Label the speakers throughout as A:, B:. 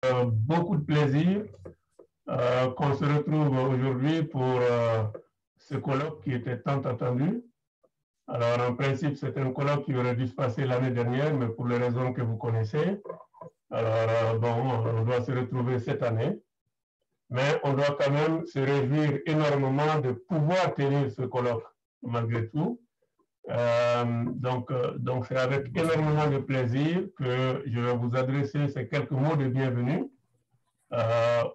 A: Beaucoup de plaisir qu'on se retrouve aujourd'hui pour ce colloque qui était tant attendu. Alors, en principe, c'est un colloque qui aurait dû se passer l'année dernière, mais pour les raisons que vous connaissez. Alors, bon, on doit se retrouver cette année, mais on doit quand même se réjouir énormément de pouvoir tenir ce colloque, malgré tout. Donc, c'est avec énormément de plaisir que je vais vous adresser ces quelques mots de bienvenue.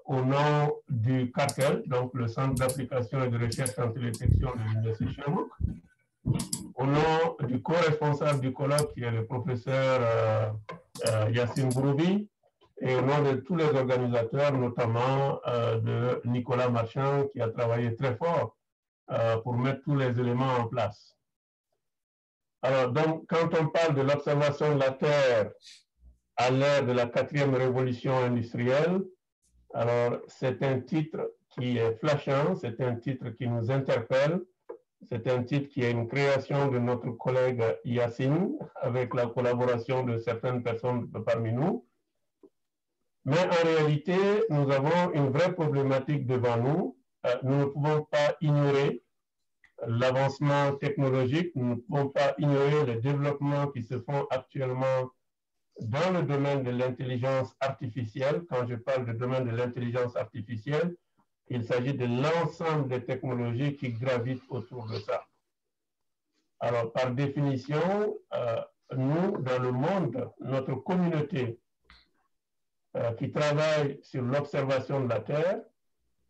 A: Au nom du cartel, donc le Centre d'application et de recherche en télédétection de l'Université Sherbrooke, au nom du co-responsable du colloque qui est le professeur Yassine Gouroubi, et au nom de tous les organisateurs, notamment de Nicolas Marchand, qui a travaillé très fort pour mettre tous les éléments en place. Alors, donc, quand on parle de l'observation de la Terre à l'ère de la 4e révolution industrielle, alors, c'est un titre qui est flashant, c'est un titre qui nous interpelle, c'est un titre qui est une création de notre collègue Yassine, avec la collaboration de certaines personnes parmi nous. Mais en réalité, nous avons une vraie problématique devant nous. Nous ne pouvons pas ignorer l'avancement technologique, nous ne pouvons pas ignorer les développements qui se font actuellement dans le domaine de l'intelligence artificielle. Quand je parle du domaine de l'intelligence artificielle, il s'agit de l'ensemble des technologies qui gravitent autour de ça. Alors, par définition, nous, dans le monde, notre communauté qui travaille sur l'observation de la Terre,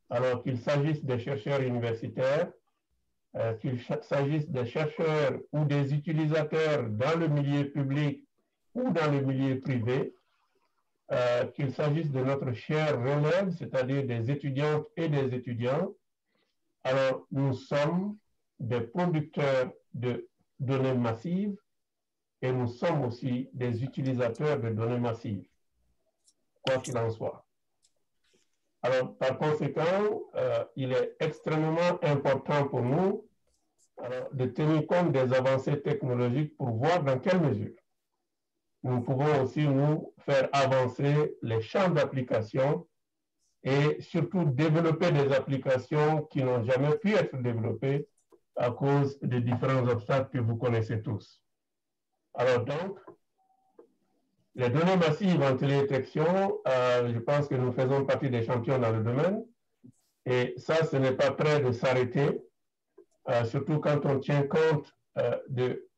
A: alors qu'il s'agisse des chercheurs universitaires, qu'il s'agisse des chercheurs ou des utilisateurs dans le milieu public ou dans le milieu privé, qu'il s'agisse de notre chère relève, c'est-à-dire des étudiantes et des étudiants, alors nous sommes des producteurs de données massives et nous sommes aussi des utilisateurs de données massives, quoi qu'il en soit. Alors, par conséquent, il est extrêmement important pour nous de tenir compte des avancées technologiques pour voir dans quelle mesure nous pouvons aussi nous faire avancer les champs d'application et surtout développer des applications qui n'ont jamais pu être développées à cause des différents obstacles que vous connaissez tous. Alors donc, les données massives en télédétection, je pense que nous faisons partie des champions dans le domaine et ça, ce n'est pas prêt de s'arrêter, surtout quand on tient compte de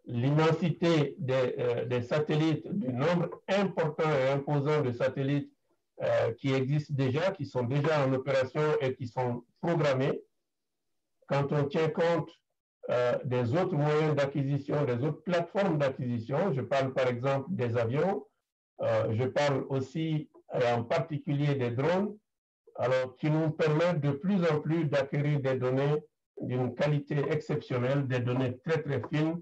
A: l'immensité des satellites, du nombre important et imposant de satellites qui existent déjà, qui sont déjà en opération et qui sont programmés. Quand on tient compte des autres moyens d'acquisition, des autres plateformes d'acquisition, je parle par exemple des avions, je parle aussi en particulier des drones, alors qui nous permettent de plus en plus d'acquérir des données d'une qualité exceptionnelle, des données très très fines,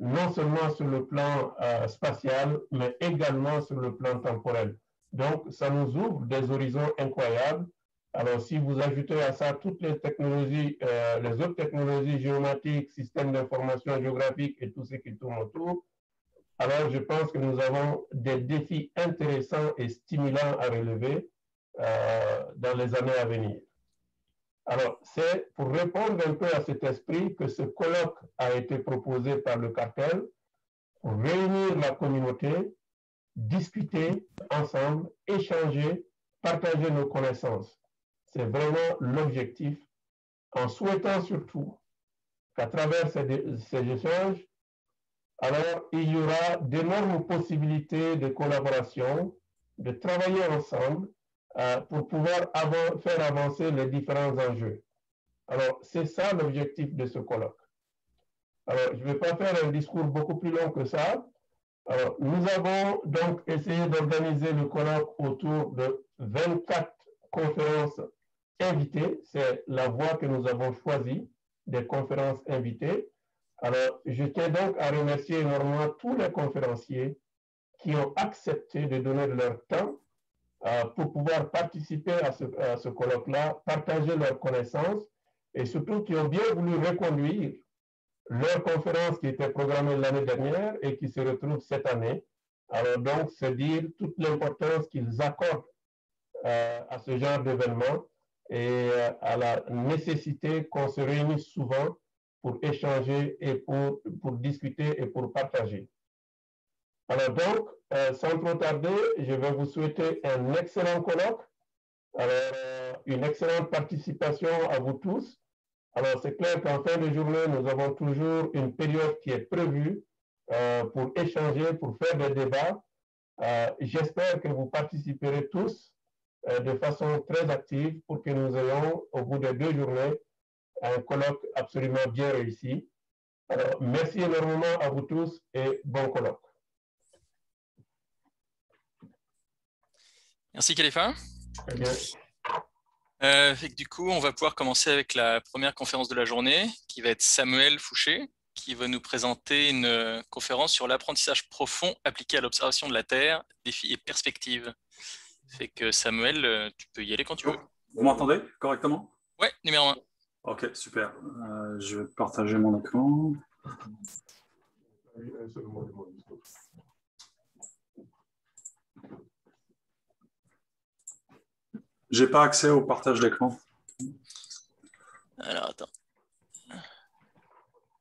A: non seulement sur le plan spatial, mais également sur le plan temporel. Donc, ça nous ouvre des horizons incroyables. Alors, si vous ajoutez à ça toutes les technologies, les autres technologies géomatiques, systèmes d'information géographique et tout ce qui tourne autour, alors je pense que nous avons des défis intéressants et stimulants à relever dans les années à venir. Alors, c'est pour répondre un peu à cet esprit que ce colloque a été proposé par le cartel pour réunir la communauté, discuter ensemble, échanger, partager nos connaissances. C'est vraiment l'objectif, en souhaitant surtout qu'à travers ces échanges, alors il y aura d'énormes possibilités de collaboration, de travailler ensemble pour pouvoir faire avancer les différents enjeux. Alors, c'est ça l'objectif de ce colloque. Alors, je ne vais pas faire un discours beaucoup plus long que ça. Alors, nous avons donc essayé d'organiser le colloque autour de 24 conférences invitées. C'est la voie que nous avons choisie, des conférences invitées. Alors, je tiens donc à remercier énormément tous les conférenciers qui ont accepté de donner de leur temps pour pouvoir participer à ce colloque-là, partager leurs connaissances et surtout qui ont bien voulu reconduire leur conférence qui était programmée l'année dernière et qui se retrouve cette année Alors donc, c'est dire toute l'importance qu'ils accordent à ce genre d'événement et à la nécessité qu'on se réunisse souvent pour échanger et pour discuter et pour partager. Alors donc, sans trop tarder, je vais vous souhaiter un excellent colloque. Alors, une excellente participation à vous tous. Alors, c'est clair qu'en fin de journée, nous avons toujours une période qui est prévue pour échanger, pour faire des débats. J'espère que vous participerez tous de façon très active pour que nous ayons, au bout des 2 journées, un colloque absolument bien réussi. Alors, merci énormément à vous tous et bon colloque.
B: Merci Khalifa.
A: Très bien.
B: Du coup, on va pouvoir commencer avec la première conférence de la journée, qui va être Samuel Fouché, qui va nous présenter une conférence sur l'apprentissage profond appliqué à l'observation de la Terre, défis et perspectives. Fait que Samuel, tu peux y aller quand tu veux.
C: Vous m'entendez correctement?
B: Ouais, numéro 1.
C: Ok, super. Je vais partager mon écran. J'ai pas accès au partage d'écran.
B: Alors, attends.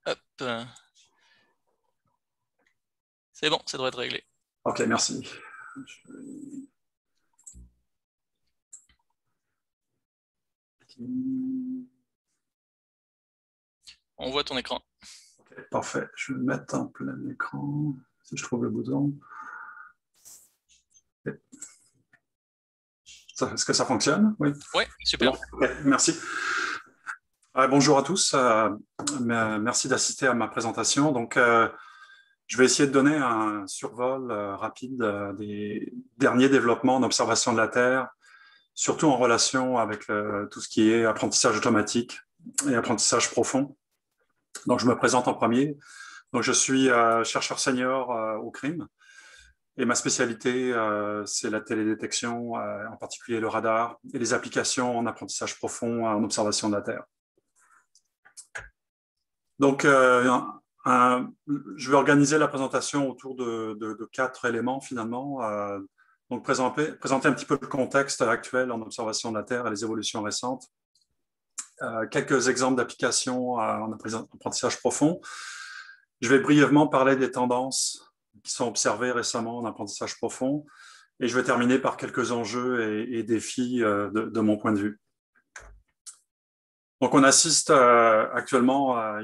B: Hop. C'est bon, ça devrait être réglé.
C: Ok, merci.
B: On voit ton écran.
C: Okay, parfait. Je vais mettre en plein écran, si je trouve le bouton. Est-ce que ça fonctionne? Oui.
B: Oui, super.
C: Bon, okay, merci. Bonjour à tous. Merci d'assister à ma présentation. Donc, je vais essayer de donner un survol rapide des derniers développements en observation de la Terre, surtout en relation avec tout ce qui est apprentissage automatique et apprentissage profond. Donc, je me présente en premier. Donc, je suis chercheur senior au CRIM et ma spécialité, c'est la télédétection, en particulier le radar et les applications en apprentissage profond en observation de la Terre. Donc, je vais organiser la présentation autour de 4 éléments finalement. Donc, présenter un petit peu le contexte actuel en observation de la Terre et les évolutions récentes. Quelques exemples d'applications en apprentissage profond. Je vais brièvement parler des tendances qui sont observées récemment en apprentissage profond. Et je vais terminer par quelques enjeux et défis de mon point de vue. Donc, on assiste actuellement à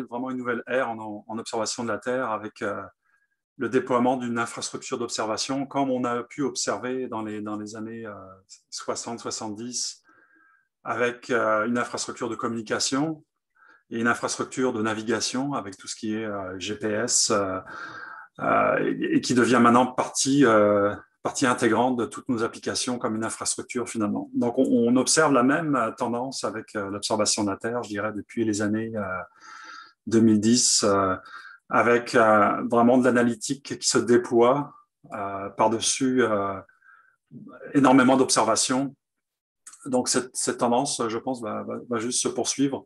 C: vraiment une nouvelle ère en observation de la Terre avec le déploiement d'une infrastructure d'observation, comme on a pu observer dans les années 60-70, avec une infrastructure de communication et une infrastructure de navigation avec tout ce qui est GPS et qui devient maintenant partie intégrante de toutes nos applications comme une infrastructure finalement. Donc, on observe la même tendance avec l'observation de la Terre, je dirais, depuis les années 2010, avec vraiment de l'analytique qui se déploie par-dessus énormément d'observations. Donc, cette tendance, je pense, va juste se poursuivre.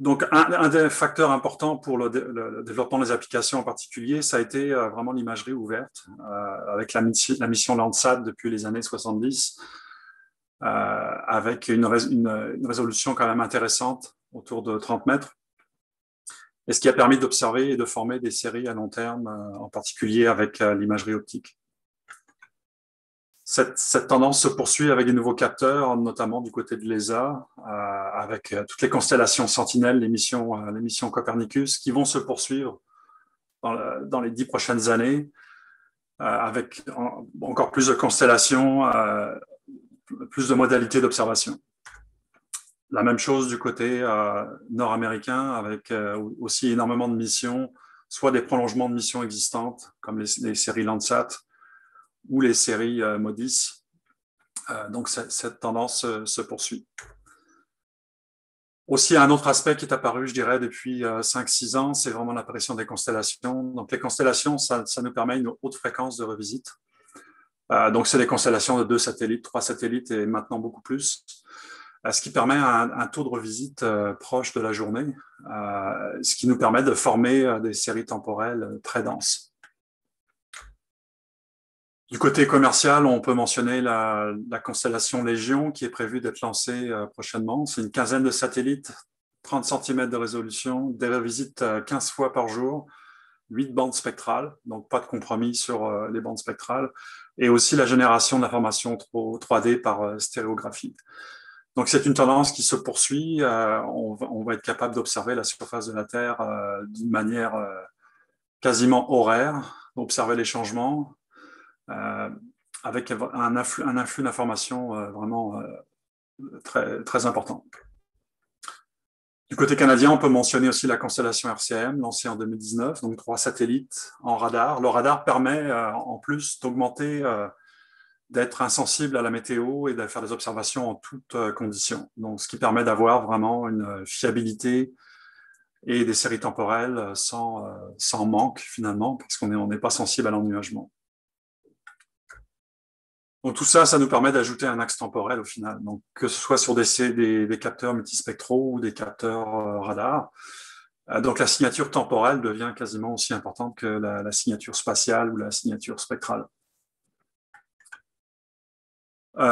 C: Donc, un des facteurs importants pour le développement des applications en particulier, ça a été vraiment l'imagerie ouverte, avec la mission Landsat depuis les années 70, avec une résolution quand même intéressante, autour de 30 mètres, et ce qui a permis d'observer et de former des séries à long terme, en particulier avec l'imagerie optique. Cette tendance se poursuit avec des nouveaux capteurs, notamment du côté de l'ESA, avec toutes les constellations Sentinelle, les missions Copernicus, qui vont se poursuivre dans les 10 prochaines années, avec encore plus de constellations, plus de modalités d'observation. La même chose du côté nord-américain, avec aussi énormément de missions, soit des prolongements de missions existantes, comme les séries Landsat, ou les séries MODIS. Donc, cette tendance se poursuit. Aussi, un autre aspect qui est apparu, je dirais, depuis 5-6 ans, c'est vraiment l'apparition des constellations. Donc, les constellations, ça nous permet une haute fréquence de revisite. Donc, c'est des constellations de 2 satellites, 3 satellites et maintenant beaucoup plus. Ce qui permet un taux de revisite proche de la journée, ce qui nous permet de former des séries temporelles très denses. Du côté commercial, on peut mentionner la constellation Légion qui est prévue d'être lancée prochainement. C'est une quinzaine de satellites, 30 cm de résolution, des visites 15 fois par jour, 8 bandes spectrales, donc pas de compromis sur les bandes spectrales, et aussi la génération d'informations 3D par stéréographie. Donc c'est une tendance qui se poursuit. On va être capable d'observer la surface de la Terre d'une manière quasiment horaire, d'observer les changements, avec un influx d'informations vraiment très, très important. Du côté canadien, on peut mentionner aussi la constellation RCM, lancée en 2019, donc 3 satellites en radar. Le radar permet en plus d'augmenter, d'être insensible à la météo et de faire des observations en toutes conditions. Donc, ce qui permet d'avoir vraiment une fiabilité et des séries temporelles sans manque finalement, parce qu'on n'est pas sensible à l'ennuagement. Donc tout ça, ça nous permet d'ajouter un axe temporel au final, donc que ce soit sur des capteurs multispectraux ou des capteurs radar. Donc la signature temporelle devient quasiment aussi importante que la signature spatiale ou la signature spectrale.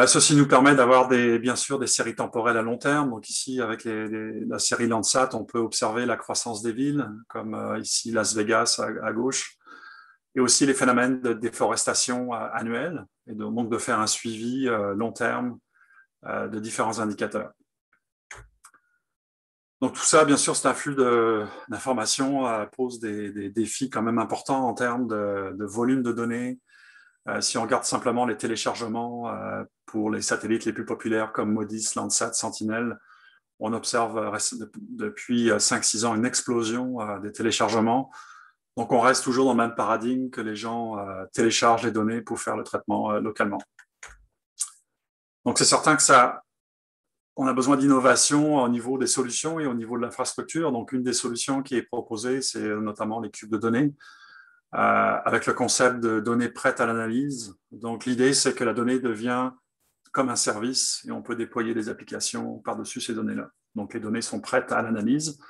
C: Ceci nous permet d'avoir bien sûr des séries temporelles à long terme. Donc ici, avec la série Landsat, on peut observer la croissance des villes, comme ici Las Vegas à gauche, et aussi les phénomènes de déforestation annuelle, et donc de faire un suivi long terme de différents indicateurs. Donc tout ça, bien sûr, cet afflux d'informations pose des défis quand même importants en termes de volume de données. Si on regarde simplement les téléchargements pour les satellites les plus populaires comme MODIS, Landsat, Sentinel, on observe depuis 5-6 ans une explosion des téléchargements. Donc, on reste toujours dans le même paradigme que les gens téléchargent les données pour faire le traitement localement. Donc, c'est certain que on a besoin d'innovation au niveau des solutions et au niveau de l'infrastructure. Donc, une des solutions qui est proposée, c'est notamment les cubes de données, avec le concept de données prêtes à l'analyse. Donc, l'idée, c'est que la donnée devient comme un service et on peut déployer des applications par-dessus ces données-là. Donc, les données sont prêtes à l'analyse.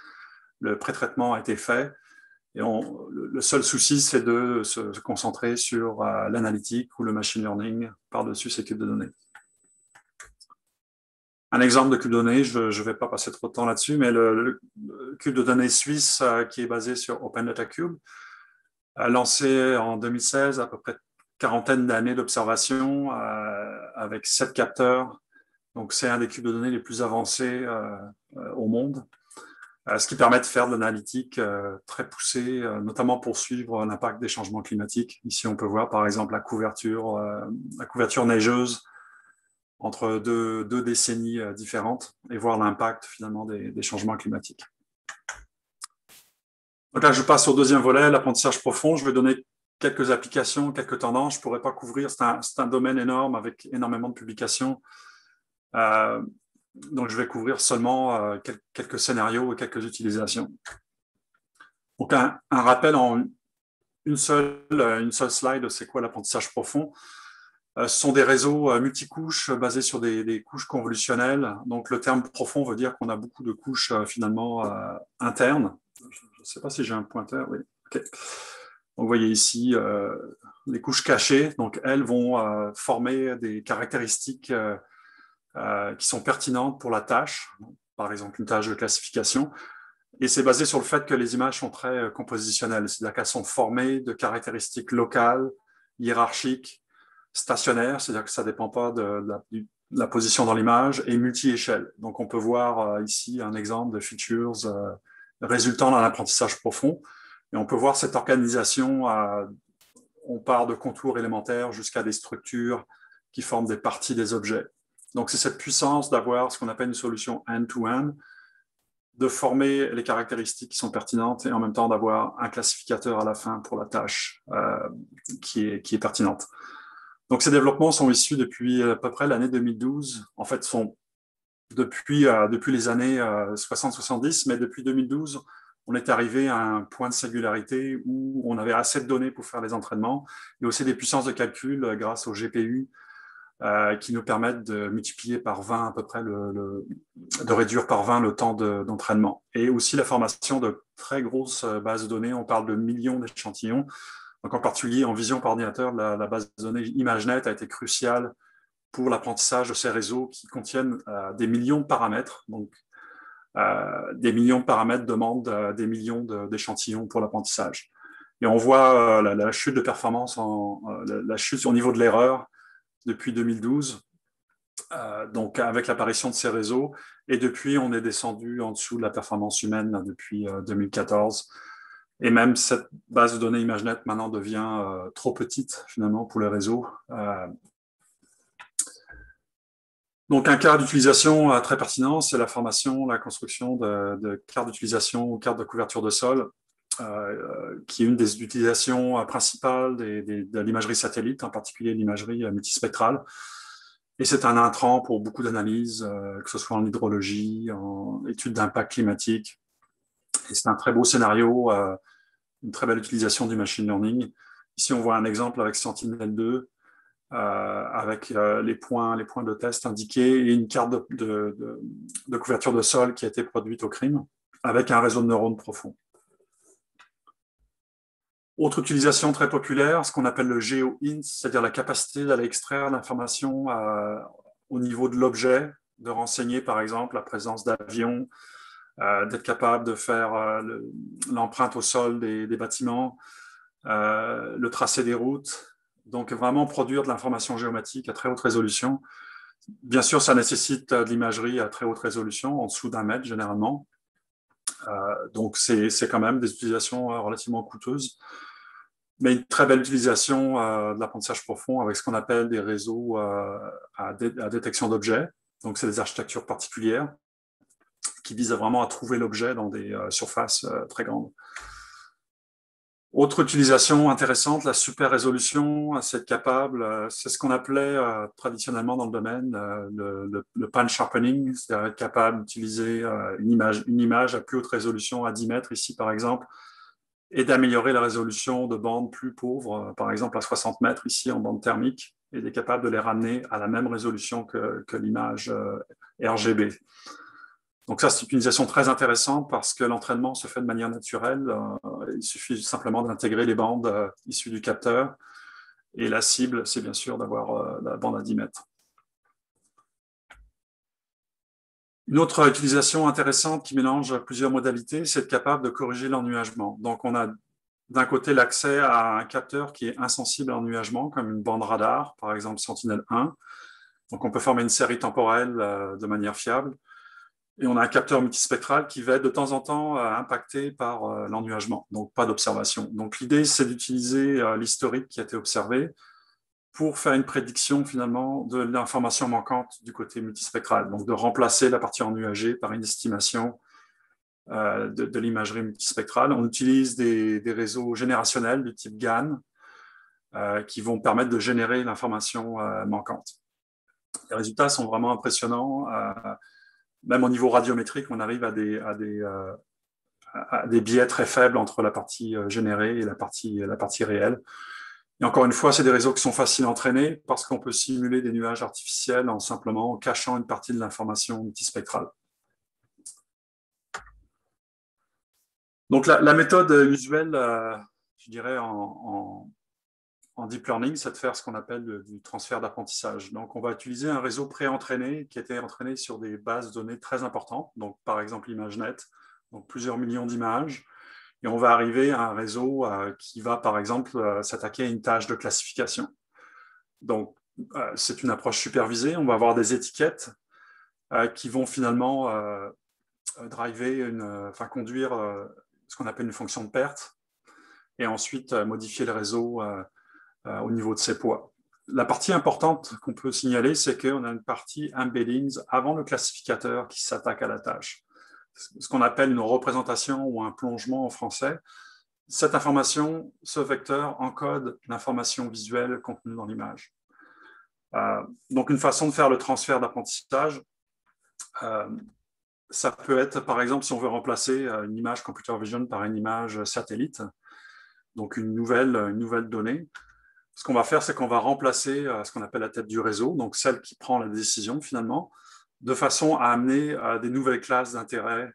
C: Le pré-traitement a été fait. Et le seul souci, c'est de se concentrer sur l'analytique ou le machine learning par-dessus ces cubes de données. Un exemple de cube de données, je ne vais pas passer trop de temps là-dessus, mais le cube de données suisse qui est basé sur Open Data Cube, lancé en 2016, à peu près quarantaine d'années d'observation avec 7 capteurs. Donc, c'est un des cubes de données les plus avancés au monde. Ce qui permet de faire de l'analytique très poussée, notamment pour suivre l'impact des changements climatiques. Ici, on peut voir par exemple la couverture neigeuse entre deux décennies différentes et voir l'impact finalement des changements climatiques. Donc là, je passe au deuxième volet, l'apprentissage profond. Je vais donner quelques applications, quelques tendances. Je ne pourrais pas couvrir, c'est un domaine énorme avec énormément de publications. Donc, je vais couvrir seulement quelques scénarios et quelques utilisations. Donc, un rappel en une seule slide, c'est quoi l'apprentissage profond? Ce sont des réseaux multicouches basés sur des couches convolutionnelles. Donc, le terme profond veut dire qu'on a beaucoup de couches finalement internes. Je ne sais pas si j'ai un pointeur. Oui. Okay. Donc, vous voyez ici les couches cachées. Donc, elles vont former des caractéristiques qui sont pertinentes pour la tâche, par exemple une tâche de classification. Et c'est basé sur le fait que les images sont très compositionnelles, c'est-à-dire qu'elles sont formées de caractéristiques locales, hiérarchiques, stationnaires, c'est-à-dire que ça ne dépend pas de la position dans l'image, et multi-échelle. Donc on peut voir ici un exemple de features résultant d'un apprentissage profond. Et on peut voir cette organisation, on part de contours élémentaires jusqu'à des structures qui forment des parties des objets. Donc, c'est cette puissance d'avoir ce qu'on appelle une solution end-to-end, de former les caractéristiques qui sont pertinentes et en même temps d'avoir un classificateur à la fin pour la tâche qui est pertinente. Donc, ces développements sont issus depuis à peu près l'année 2012. En fait, sont depuis les années 60-70, mais depuis 2012, on est arrivé à un point de singularité où on avait assez de données pour faire les entraînements et aussi des puissances de calcul grâce au GPU qui nous permettent de multiplier par 20 à peu près, de réduire par 20 le temps d'entraînement. Et aussi la formation de très grosses bases de données, on parle de millions d'échantillons. Donc, en particulier, en vision par ordinateur, la base de données ImageNet a été cruciale pour l'apprentissage de ces réseaux qui contiennent des millions de paramètres. Donc, des millions de paramètres demandent des millions d'échantillons pour l'apprentissage. Et on voit la chute de performance, la chute au niveau de l'erreur depuis 2012, donc avec l'apparition de ces réseaux. Et depuis, on est descendu en dessous de la performance humaine depuis 2014. Et même cette base de données ImageNet maintenant devient trop petite finalement pour les réseaux. Donc, un cas d'utilisation très pertinent, c'est la formation, la construction de cartes d'utilisation ou cartes de couverture de sol, qui est une des utilisations principales de l'imagerie satellite, en particulier l'imagerie multispectrale. Et c'est un intrant pour beaucoup d'analyses, que ce soit en hydrologie, en études d'impact climatique. Et c'est un très beau scénario, une très belle utilisation du machine learning. Ici, on voit un exemple avec Sentinel-2, avec les points de test indiqués et une carte de couverture de sol qui a été produite au CRIM avec un réseau de neurones profond. Autre utilisation très populaire, ce qu'on appelle le GeoINT, c'est-à-dire la capacité d'aller extraire l'information au niveau de l'objet, de renseigner par exemple la présence d'avions, d'être capable de faire l'empreinte au sol des bâtiments, le tracé des routes. Donc, vraiment produire de l'information géomatique à très haute résolution. Bien sûr, ça nécessite de l'imagerie à très haute résolution, en dessous d'1 mètre généralement. Donc, c'est quand même des utilisations relativement coûteuses. Mais une très belle utilisation de l'apprentissage profond avec ce qu'on appelle des réseaux à détection d'objets. Donc, c'est des architectures particulières qui visent vraiment à trouver l'objet dans des surfaces très grandes. Autre utilisation intéressante, la super résolution, c'est capable, c'est ce qu'on appelait traditionnellement dans le domaine le pan sharpening, c'est-à-dire être capable d'utiliser une image à plus haute résolution, à 10 mètres ici par exemple, et d'améliorer la résolution de bandes plus pauvres, par exemple à 60 mètres ici en bande thermique, et d'être capable de les ramener à la même résolution que l'image RGB. Donc ça, c'est une utilisation très intéressante parce que l'entraînement se fait de manière naturelle. Il suffit simplement d'intégrer les bandes issues du capteur. Et la cible, c'est bien sûr d'avoir la bande à 10 mètres. Une autre utilisation intéressante qui mélange plusieurs modalités, c'est être capable de corriger l'ennuagement. Donc on a d'un côté l'accès à un capteur qui est insensible à l'ennuagement, comme une bande radar, par exemple Sentinel-1. Donc on peut former une série temporelle de manière fiable. Et on a un capteur multispectral qui va être de temps en temps impacté par l'ennuagement, donc pas d'observation. Donc l'idée, c'est d'utiliser l'historique qui a été observé pour faire une prédiction finalement de l'information manquante du côté multispectral, donc de remplacer la partie ennuagée par une estimation de l'imagerie multispectrale. On utilise des réseaux générationnels du type GAN qui vont permettre de générer l'information manquante. Les résultats sont vraiment impressionnants. Même au niveau radiométrique, on arrive à des biais très faibles entre la partie générée et la partie réelle. Et encore une fois, c'est des réseaux qui sont faciles à entraîner parce qu'on peut simuler des nuages artificiels en simplement cachant une partie de l'information multispectrale. Donc la méthode usuelle, je dirais en deep learning, c'est de faire ce qu'on appelle du transfert d'apprentissage. Donc, on va utiliser un réseau pré-entraîné qui a été entraîné sur des bases de données très importantes, donc par exemple ImageNet, donc plusieurs millions d'images, et on va arriver à un réseau qui va par exemple s'attaquer à une tâche de classification. Donc, c'est une approche supervisée, on va avoir des étiquettes qui vont finalement conduire ce qu'on appelle une fonction de perte, et ensuite modifier le réseau au niveau de ses poids. La partie importante qu'on peut signaler, c'est qu'on a une partie embeddings avant le classificateur qui s'attaque à la tâche. Ce qu'on appelle une représentation ou un plongement en français. Cette information, ce vecteur encode l'information visuelle contenue dans l'image. Donc une façon de faire le transfert d'apprentissage, ça peut être par exemple si on veut remplacer une image computer vision par une image satellite, donc une nouvelle donnée. Ce qu'on va faire, c'est qu'on va remplacer ce qu'on appelle la tête du réseau, donc celle qui prend la décision finalement, de façon à amener des nouvelles classes d'intérêt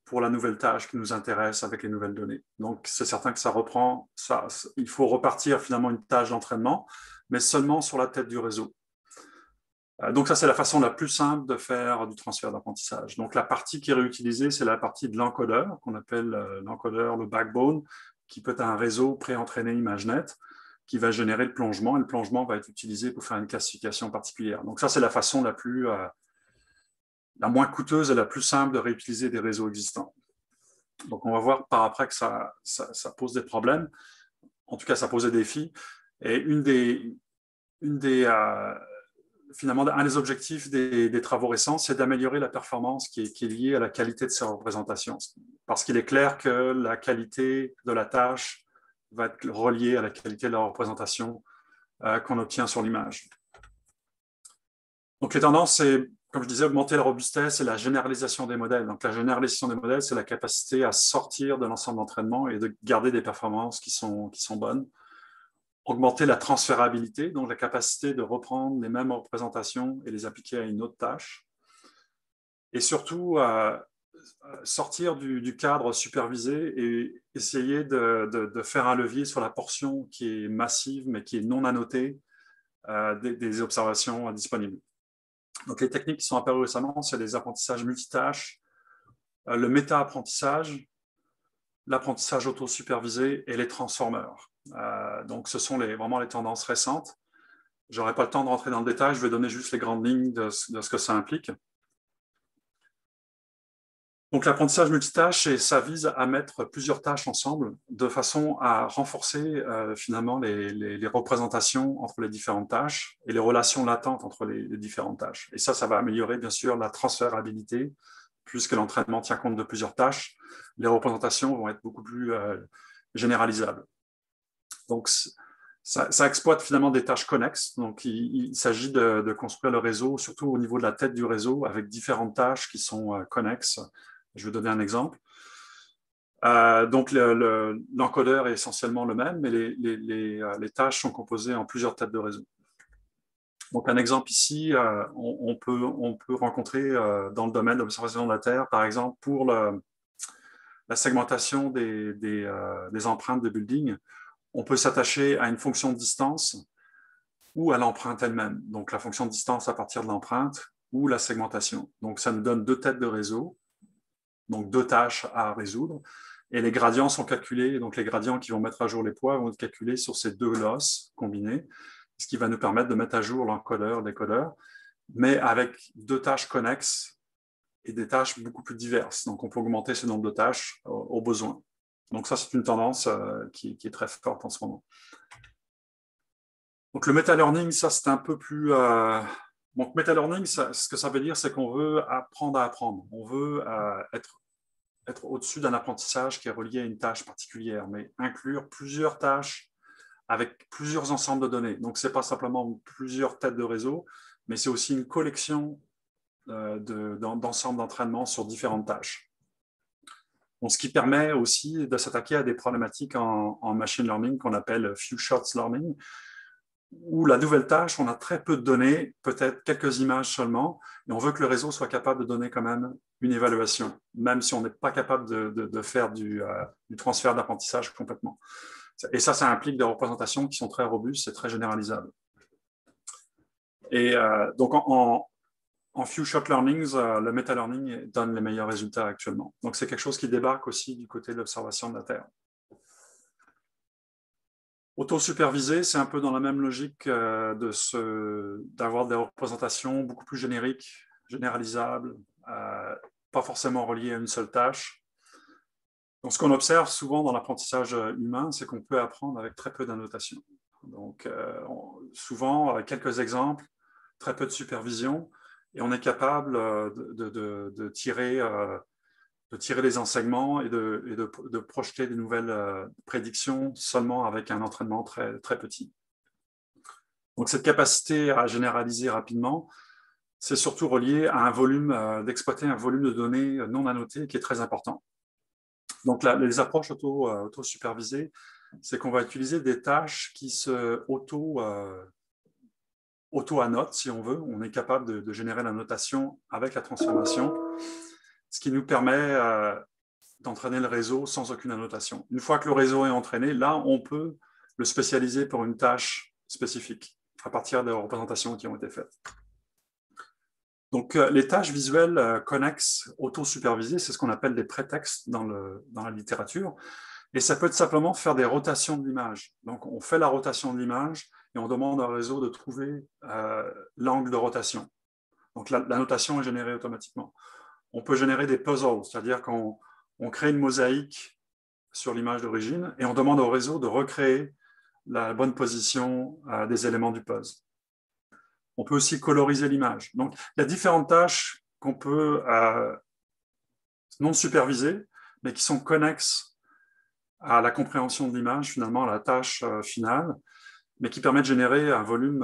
C: pour la nouvelle tâche qui nous intéresse avec les nouvelles données. Donc, c'est certain que ça reprend, il faut repartir finalement une tâche d'entraînement, mais seulement sur la tête du réseau. Donc ça, c'est la façon la plus simple de faire du transfert d'apprentissage. Donc la partie qui est réutilisée, c'est la partie de l'encodeur, qu'on appelle l'encodeur, le backbone, qui peut être un réseau pré-entraîné ImageNet, qui va générer le plongement, et le plongement va être utilisé pour faire une classification particulière. Donc ça, c'est la façon la moins coûteuse et la plus simple de réutiliser des réseaux existants. Donc on va voir par après que ça pose des problèmes. En tout cas, ça pose des défis. Et finalement, un des objectifs des travaux récents, c'est d'améliorer la performance qui est liée à la qualité de ces représentations. Parce qu'il est clair que la qualité de la tâche va être reliée à la qualité de la représentation qu'on obtient sur l'image. Donc les tendances, c'est, comme je disais, augmenter la robustesse et la généralisation des modèles. Donc la généralisation des modèles, c'est la capacité à sortir de l'ensemble d'entraînement et de garder des performances qui sont bonnes. Augmenter la transférabilité, donc la capacité de reprendre les mêmes représentations et les appliquer à une autre tâche. Et surtout, sortir du cadre supervisé et essayer de faire un levier sur la portion qui est massive, mais qui est non annotée des observations disponibles. Donc, les techniques qui sont apparues récemment, c'est les apprentissages multitâches, le méta-apprentissage, l'apprentissage auto-supervisé et les transformers. Donc, ce sont vraiment les tendances récentes. Je n'aurai pas le temps de rentrer dans le détail, je vais donner juste les grandes lignes de ce que ça implique. Donc, l'apprentissage multitâche, ça vise à mettre plusieurs tâches ensemble de façon à renforcer finalement les représentations entre les différentes tâches et les relations latentes entre les différentes tâches. Et ça va améliorer bien sûr la transférabilité, puisque l'entraînement tient compte de plusieurs tâches. Les représentations vont être beaucoup plus généralisables. Donc, ça exploite finalement des tâches connexes. Donc, il s'agit de construire le réseau, surtout au niveau de la tête du réseau, avec différentes tâches qui sont connexes. Je vais donner un exemple. Donc, l'encodeur est essentiellement le même, mais les tâches sont composées en plusieurs têtes de réseau. Donc, un exemple ici, on peut rencontrer dans le domaine de l'observation de la Terre, par exemple, pour la segmentation des empreintes de building, on peut s'attacher à une fonction de distance ou à l'empreinte elle-même. Donc, la fonction de distance à partir de l'empreinte ou la segmentation. Donc, ça nous donne deux têtes de réseau, donc deux tâches à résoudre. Et les gradients sont calculés. Donc, les gradients qui vont mettre à jour les poids vont être calculés sur ces deux losses combinés, ce qui va nous permettre de mettre à jour l'encodeur, le décodeur, mais avec deux tâches connexes et des tâches beaucoup plus diverses. Donc, on peut augmenter ce nombre de tâches au besoin. Donc, ça, c'est une tendance qui est très forte en ce moment. Donc, le meta-learning, ça, c'est un peu plus... Donc, meta-learning, ce que ça veut dire, c'est qu'on veut apprendre à apprendre. On veut être au-dessus d'un apprentissage qui est relié à une tâche particulière, mais inclure plusieurs tâches avec plusieurs ensembles de données. Donc, ce n'est pas simplement plusieurs têtes de réseau, mais c'est aussi une collection d'ensembles d'entraînement sur différentes tâches. Donc, ce qui permet aussi de s'attaquer à des problématiques en machine learning qu'on appelle few shots learning, où la nouvelle tâche, on a très peu de données, peut-être quelques images seulement, et on veut que le réseau soit capable de donner quand même une évaluation, même si on n'est pas capable de faire du transfert d'apprentissage complètement. Et ça implique des représentations qui sont très robustes et très généralisables. Et donc, en few shot learnings, le meta-learning donne les meilleurs résultats actuellement. Donc, c'est quelque chose qui débarque aussi du côté de l'observation de la Terre. Auto-supervisé, c'est un peu dans la même logique d'avoir des représentations beaucoup plus génériques, généralisables, pas forcément reliées à une seule tâche. Donc, ce qu'on observe souvent dans l'apprentissage humain, c'est qu'on peut apprendre avec très peu d'annotation. Donc, souvent, quelques exemples, très peu de supervision, et on est capable de tirer les enseignements et de projeter des nouvelles prédictions seulement avec un entraînement très, très petit. Donc, cette capacité à généraliser rapidement, c'est surtout relié à un volume, d'exploiter un volume de données non annotées qui est très important. Donc, les approches auto-supervisées, c'est qu'on va utiliser des tâches qui se auto-annotent, si on veut. On est capable de générer la notation avec la transformation, ce qui nous permet d'entraîner le réseau sans aucune annotation. Une fois que le réseau est entraîné, là, on peut le spécialiser pour une tâche spécifique à partir des représentations qui ont été faites. Donc, les tâches visuelles connexes auto-supervisées, c'est ce qu'on appelle des prétextes dans la littérature. Et ça peut être simplement faire des rotations de l'image. Donc, on fait la rotation de l'image et on demande au réseau de trouver l'angle de rotation. Donc, la notation est générée automatiquement. On peut générer des puzzles, c'est-à-dire qu'on crée une mosaïque sur l'image d'origine et on demande au réseau de recréer la bonne position des éléments du puzzle. On peut aussi coloriser l'image. Donc, il y a différentes tâches qu'on peut non superviser, mais qui sont connexes à la compréhension de l'image, finalement, à la tâche finale, mais qui permettent de générer un volume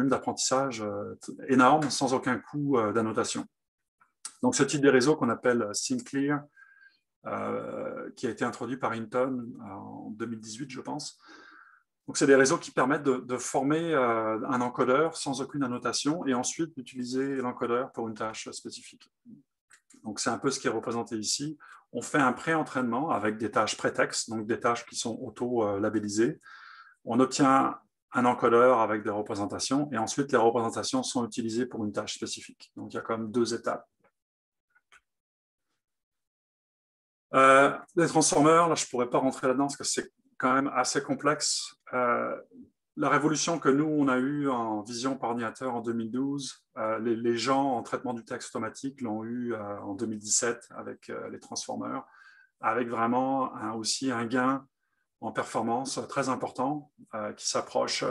C: d'apprentissage énorme, sans aucun coût d'annotation. Donc, ce type de réseau qu'on appelle SymClear, qui a été introduit par Hinton en 2018, je pense. Donc, c'est des réseaux qui permettent de former un encodeur sans aucune annotation et ensuite d'utiliser l'encodeur pour une tâche spécifique. Donc, c'est un peu ce qui est représenté ici. On fait un pré-entraînement avec des tâches prétextes, donc des tâches qui sont auto-labellisées. On obtient un encodeur avec des représentations et ensuite les représentations sont utilisées pour une tâche spécifique. Donc, il y a quand même 2 étapes. Les transformers, là, je ne pourrais pas rentrer là-dedans parce que c'est quand même assez complexe. La révolution que nous, on a eue en vision par ordinateur en 2012, les gens en traitement du texte automatique l'ont eu en 2017 avec les transformers, avec vraiment aussi un gain en performance très important qui s'approche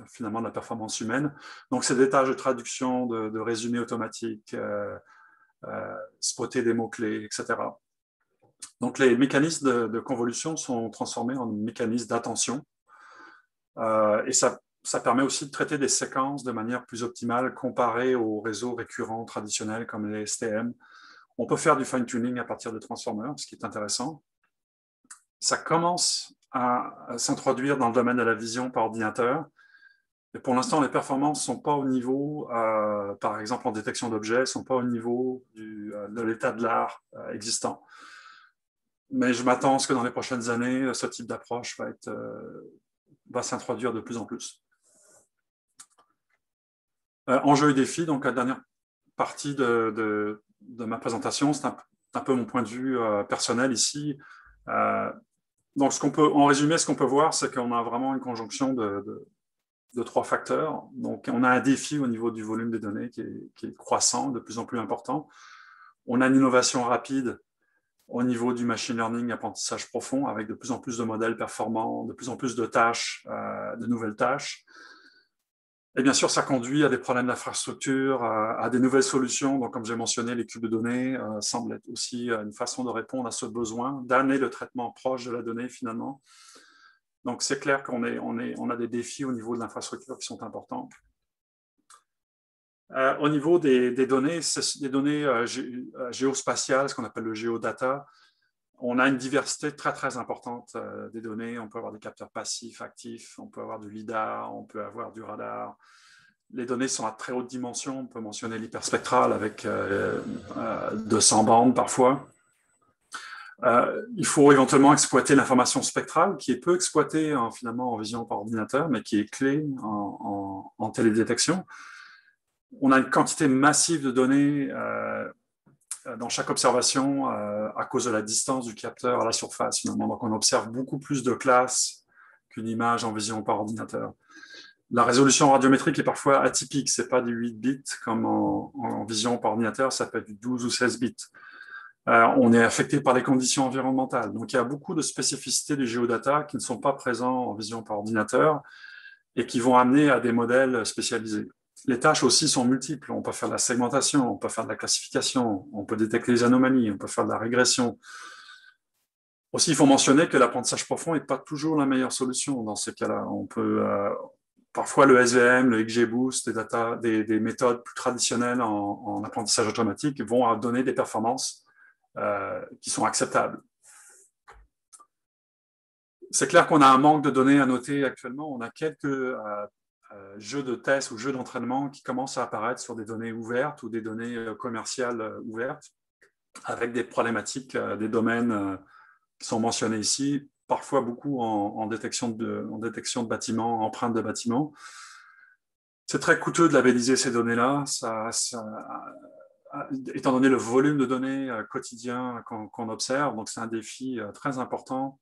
C: finalement de la performance humaine. Donc, c'est des tâches de traduction, de résumé automatique, spotter des mots-clés, etc. Donc, les mécanismes de convolution sont transformés en mécanismes d'attention. Et ça permet aussi de traiter des séquences de manière plus optimale comparée aux réseaux récurrents traditionnels comme les STM. On peut faire du fine-tuning à partir de transformers, ce qui est intéressant. Ça commence à s'introduire dans le domaine de la vision par ordinateur. Et pour l'instant, les performances ne sont pas au niveau, par exemple en détection d'objets, ne sont pas au niveau de l'état de l'art existant. Mais je m'attends à ce que dans les prochaines années, ce type d'approche va s'introduire de plus en plus. Enjeux et défis, donc la dernière partie de ma présentation, c'est un peu mon point de vue personnel ici. Donc, en résumé, ce qu'on peut voir, c'est qu'on a vraiment une conjonction de 3 facteurs. Donc, on a un défi au niveau du volume des données qui est croissant, de plus en plus important. On a une innovation rapide au niveau du machine learning, apprentissage profond, avec de plus en plus de modèles performants, de plus en plus de tâches, de nouvelles tâches. Et bien sûr, ça conduit à des problèmes d'infrastructure, à des nouvelles solutions. Donc, comme j'ai mentionné, les cubes de données semblent être aussi une façon de répondre à ce besoin, d'amener le traitement proche de la donnée finalement. Donc, c'est clair qu'on a des défis au niveau de l'infrastructure qui sont importants. Au niveau des données, c'est des données géospatiales, ce qu'on appelle le géodata. On a une diversité très, très importante des données. On peut avoir des capteurs passifs, actifs, on peut avoir du LIDAR, on peut avoir du radar. Les données sont à très haute dimension. On peut mentionner l'hyperspectral avec 200 bandes parfois. Il faut éventuellement exploiter l'information spectrale qui est peu exploitée finalement en vision par ordinateur, mais qui est clé en télédétection. On a une quantité massive de données dans chaque observation à cause de la distance du capteur à la surface finalement. Donc on observe beaucoup plus de classes qu'une image en vision par ordinateur. La résolution radiométrique est parfois atypique, ce n'est pas du 8 bits comme en vision par ordinateur, ça peut être du 12 ou 16 bits. On est affecté par les conditions environnementales. Donc il y a beaucoup de spécificités du géodata qui ne sont pas présents en vision par ordinateur et qui vont amener à des modèles spécialisés. Les tâches aussi sont multiples. On peut faire de la segmentation, on peut faire de la classification, on peut détecter les anomalies, on peut faire de la régression. Aussi, il faut mentionner que l'apprentissage profond n'est pas toujours la meilleure solution dans ces cas-là. On peut, parfois, le SVM, le XGBoost, des méthodes plus traditionnelles en apprentissage automatique vont donner des performances qui sont acceptables. C'est clair qu'on a un manque de données à noter actuellement. On a quelques jeux de tests ou jeux d'entraînement qui commencent à apparaître sur des données ouvertes ou des données commerciales ouvertes. avec des problématiques, des domaines qui sont mentionnés ici, parfois beaucoup en détection de bâtiments, empreintes de bâtiments. C'est très coûteux de labelliser ces données-là, étant donné le volume de données quotidien qu'on observe. Donc, c'est un défi très important.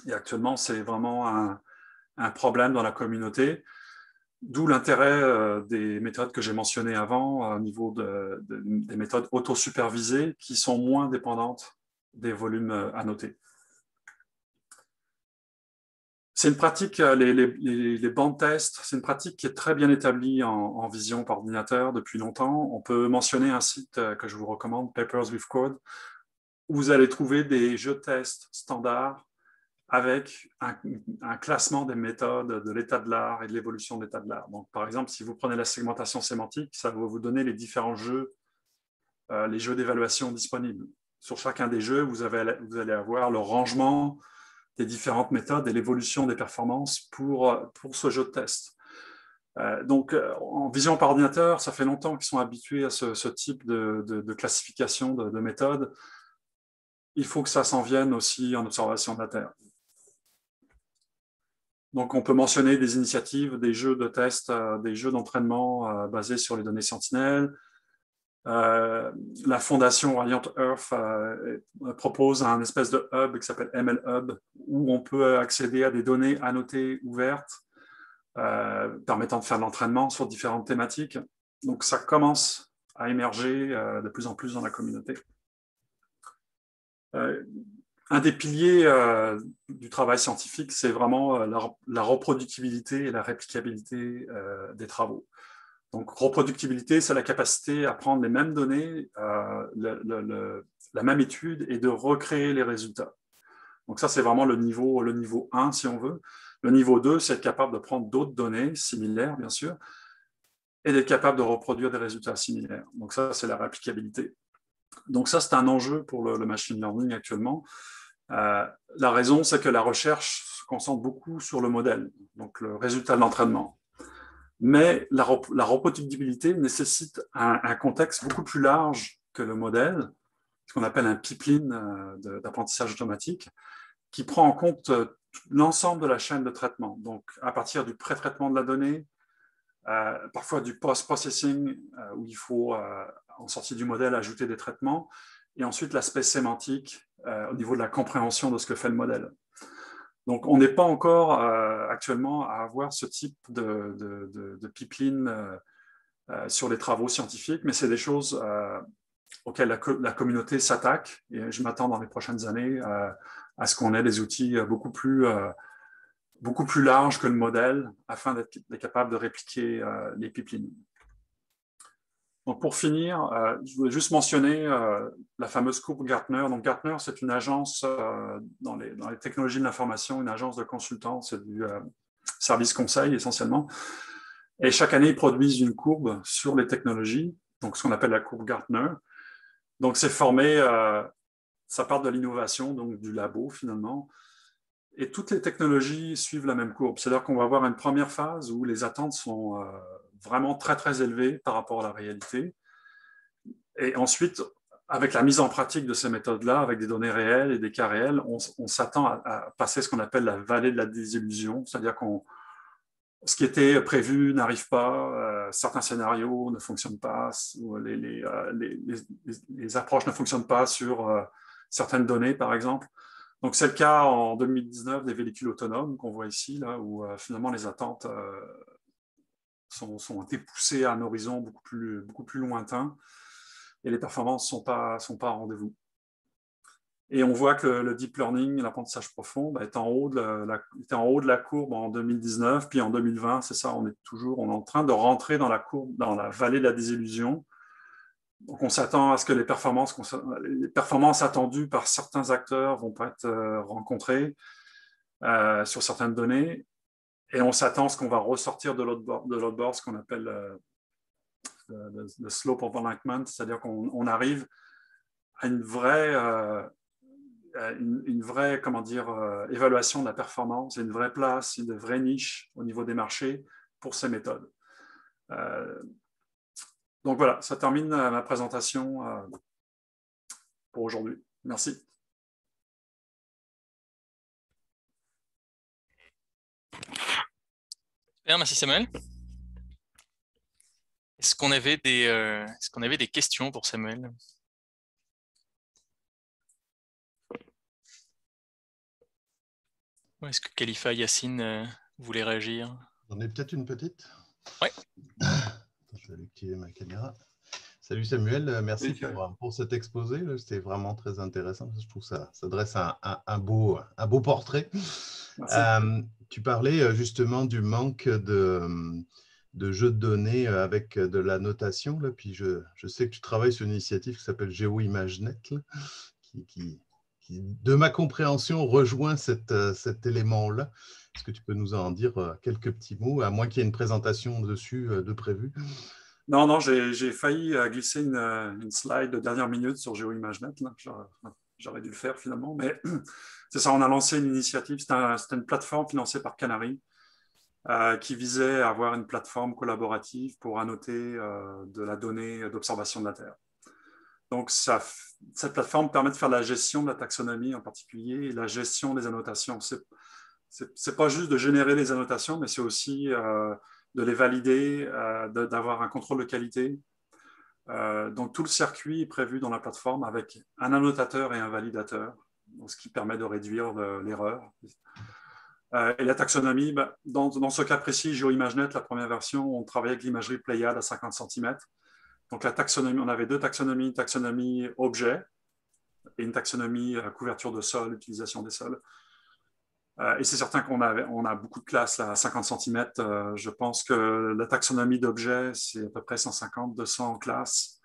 C: Et actuellement, c'est vraiment un problème dans la communauté. D'où l'intérêt des méthodes que j'ai mentionnées avant, au niveau des méthodes auto-supervisées qui sont moins dépendantes des volumes annotés. C'est une pratique, les bandes tests, c'est une pratique qui est très bien établie en vision par ordinateur depuis longtemps. On peut mentionner un site que je vous recommande, Papers with Code, où vous allez trouver des jeux de tests standards avec un classement des méthodes de l'état de l'art et de l'évolution de l'état de l'art. Donc, par exemple, si vous prenez la segmentation sémantique, ça va vous donner les différents jeux, les jeux d'évaluation disponibles. Sur chacun des jeux, vous allez avoir le rangement des différentes méthodes et l'évolution des performances pour ce jeu de test. Donc, en vision par ordinateur, ça fait longtemps qu'ils sont habitués à ce type de classification de méthodes. Il faut que ça s'en vienne aussi en observation de la Terre. Donc, on peut mentionner des initiatives, des jeux de test, des jeux d'entraînement basés sur les données Sentinel. La fondation Radiant Earth propose un espèce de hub qui s'appelle ML Hub, où on peut accéder à des données annotées ouvertes, permettant de faire de l'entraînement sur différentes thématiques. Donc, ça commence à émerger de plus en plus dans la communauté. Un des piliers du travail scientifique, c'est vraiment la reproductibilité et la réplicabilité des travaux. Donc, reproductibilité, c'est la capacité à prendre les mêmes données, la même étude, et de recréer les résultats. Donc, ça, c'est vraiment le niveau 1, si on veut. Le niveau 2, c'est être capable de prendre d'autres données similaires, bien sûr, et d'être capable de reproduire des résultats similaires. Donc, ça, c'est la réplicabilité. Donc, ça, c'est un enjeu pour le machine learning actuellement. La raison, c'est que la recherche se concentre beaucoup sur le modèle, donc le résultat de l'entraînement. Mais la reproductibilité nécessite un contexte beaucoup plus large que le modèle, ce qu'on appelle un pipeline d'apprentissage automatique, qui prend en compte l'ensemble de la chaîne de traitement. Donc, à partir du pré-traitement de la donnée, parfois du post-processing, où il faut, en sortie du modèle, ajouter des traitements, et ensuite l'aspect sémantique au niveau de la compréhension de ce que fait le modèle. Donc, on n'est pas encore actuellement à avoir ce type de pipeline sur les travaux scientifiques, mais c'est des choses auxquelles la communauté s'attaque, et je m'attends dans les prochaines années à ce qu'on ait des outils beaucoup plus larges que le modèle afin d'être capable de répliquer les pipelines. Donc, pour finir, je voulais juste mentionner la fameuse courbe Gartner. Donc, Gartner, c'est une agence dans les technologies de l'information, une agence de consultants, c'est du service conseil essentiellement. Et chaque année, ils produisent une courbe sur les technologies, donc ce qu'on appelle la courbe Gartner. Donc, c'est formé, ça part de l'innovation, donc du labo finalement. Et toutes les technologies suivent la même courbe. C'est-à-dire qu'on va avoir une première phase où les attentes sont vraiment très, très élevées par rapport à la réalité. Et ensuite, avec la mise en pratique de ces méthodes-là, avec des données réelles et des cas réels, on s'attend à passer ce qu'on appelle la vallée de la désillusion. C'est-à-dire que ce qui était prévu n'arrive pas, certains scénarios ne fonctionnent pas, les approches ne fonctionnent pas sur certaines données, par exemple. Donc, c'est le cas en 2019 des véhicules autonomes qu'on voit ici, là, où finalement les attentes sont été poussées à un horizon beaucoup plus lointain et les performances ne sont pas à rendez-vous. Et on voit que le deep learning, l'apprentissage profond, est en haut de la courbe en 2019, puis en 2020, c'est ça, on est en train de rentrer dans la courbe, dans la vallée de la désillusion. Donc, on s'attend à ce que les performances attendues par certains acteurs vont pas être rencontrées sur certaines données. Et on s'attend à ce qu'on va ressortir de l'autre bord, ce qu'on appelle le slope of alignment, c'est-à-dire qu'on arrive à une vraie évaluation de la performance, une vraie place, une vraie niche au niveau des marchés pour ces méthodes. Donc voilà, ça termine ma présentation pour aujourd'hui. Merci.
B: Bien, merci Samuel. Est-ce qu'on avait des questions pour Samuel? Est-ce que Khalifa, Yacine voulait réagir?
D: J'en ai peut-être une petite.
B: Oui.
D: Je vais activer ma caméra. Salut Samuel, merci pour cet exposé. C'était vraiment très intéressant. Je trouve que ça dresse un beau portrait. Tu parlais justement du manque de jeux de données avec de la notation. Là. Puis je sais que tu travailles sur une initiative qui s'appelle GeoImageNet, là, qui, de ma compréhension, rejoint cet élément-là. Est-ce que tu peux nous en dire quelques petits mots, à moins qu'il y ait une présentation dessus de prévu?
C: Non, j'ai failli glisser une slide de dernière minute sur GeoImageNet. J'aurais dû le faire finalement, mais c'est ça, on a lancé une initiative. C'était une plateforme financée par Canary qui visait à avoir une plateforme collaborative pour annoter de la donnée d'observation de la Terre. Donc, cette plateforme permet de faire la gestion de la taxonomie en particulier et la gestion des annotations. C'est pas juste de générer les annotations, mais c'est aussi de les valider, d'avoir un contrôle de qualité. Donc, tout le circuit est prévu dans la plateforme avec un annotateur et un validateur, ce qui permet de réduire l'erreur. Et la taxonomie, dans ce cas précis, GeoImageNet, la première version, on travaillait avec l'imagerie Pléiade à 50 cm. Donc, la taxonomie, on avait deux taxonomies, une taxonomie objet et une taxonomie couverture de sol, utilisation des sols. Et c'est certain qu'on a beaucoup de classes là, à 50 cm. Je pense que la taxonomie d'objets, c'est à peu près 150-200 classes.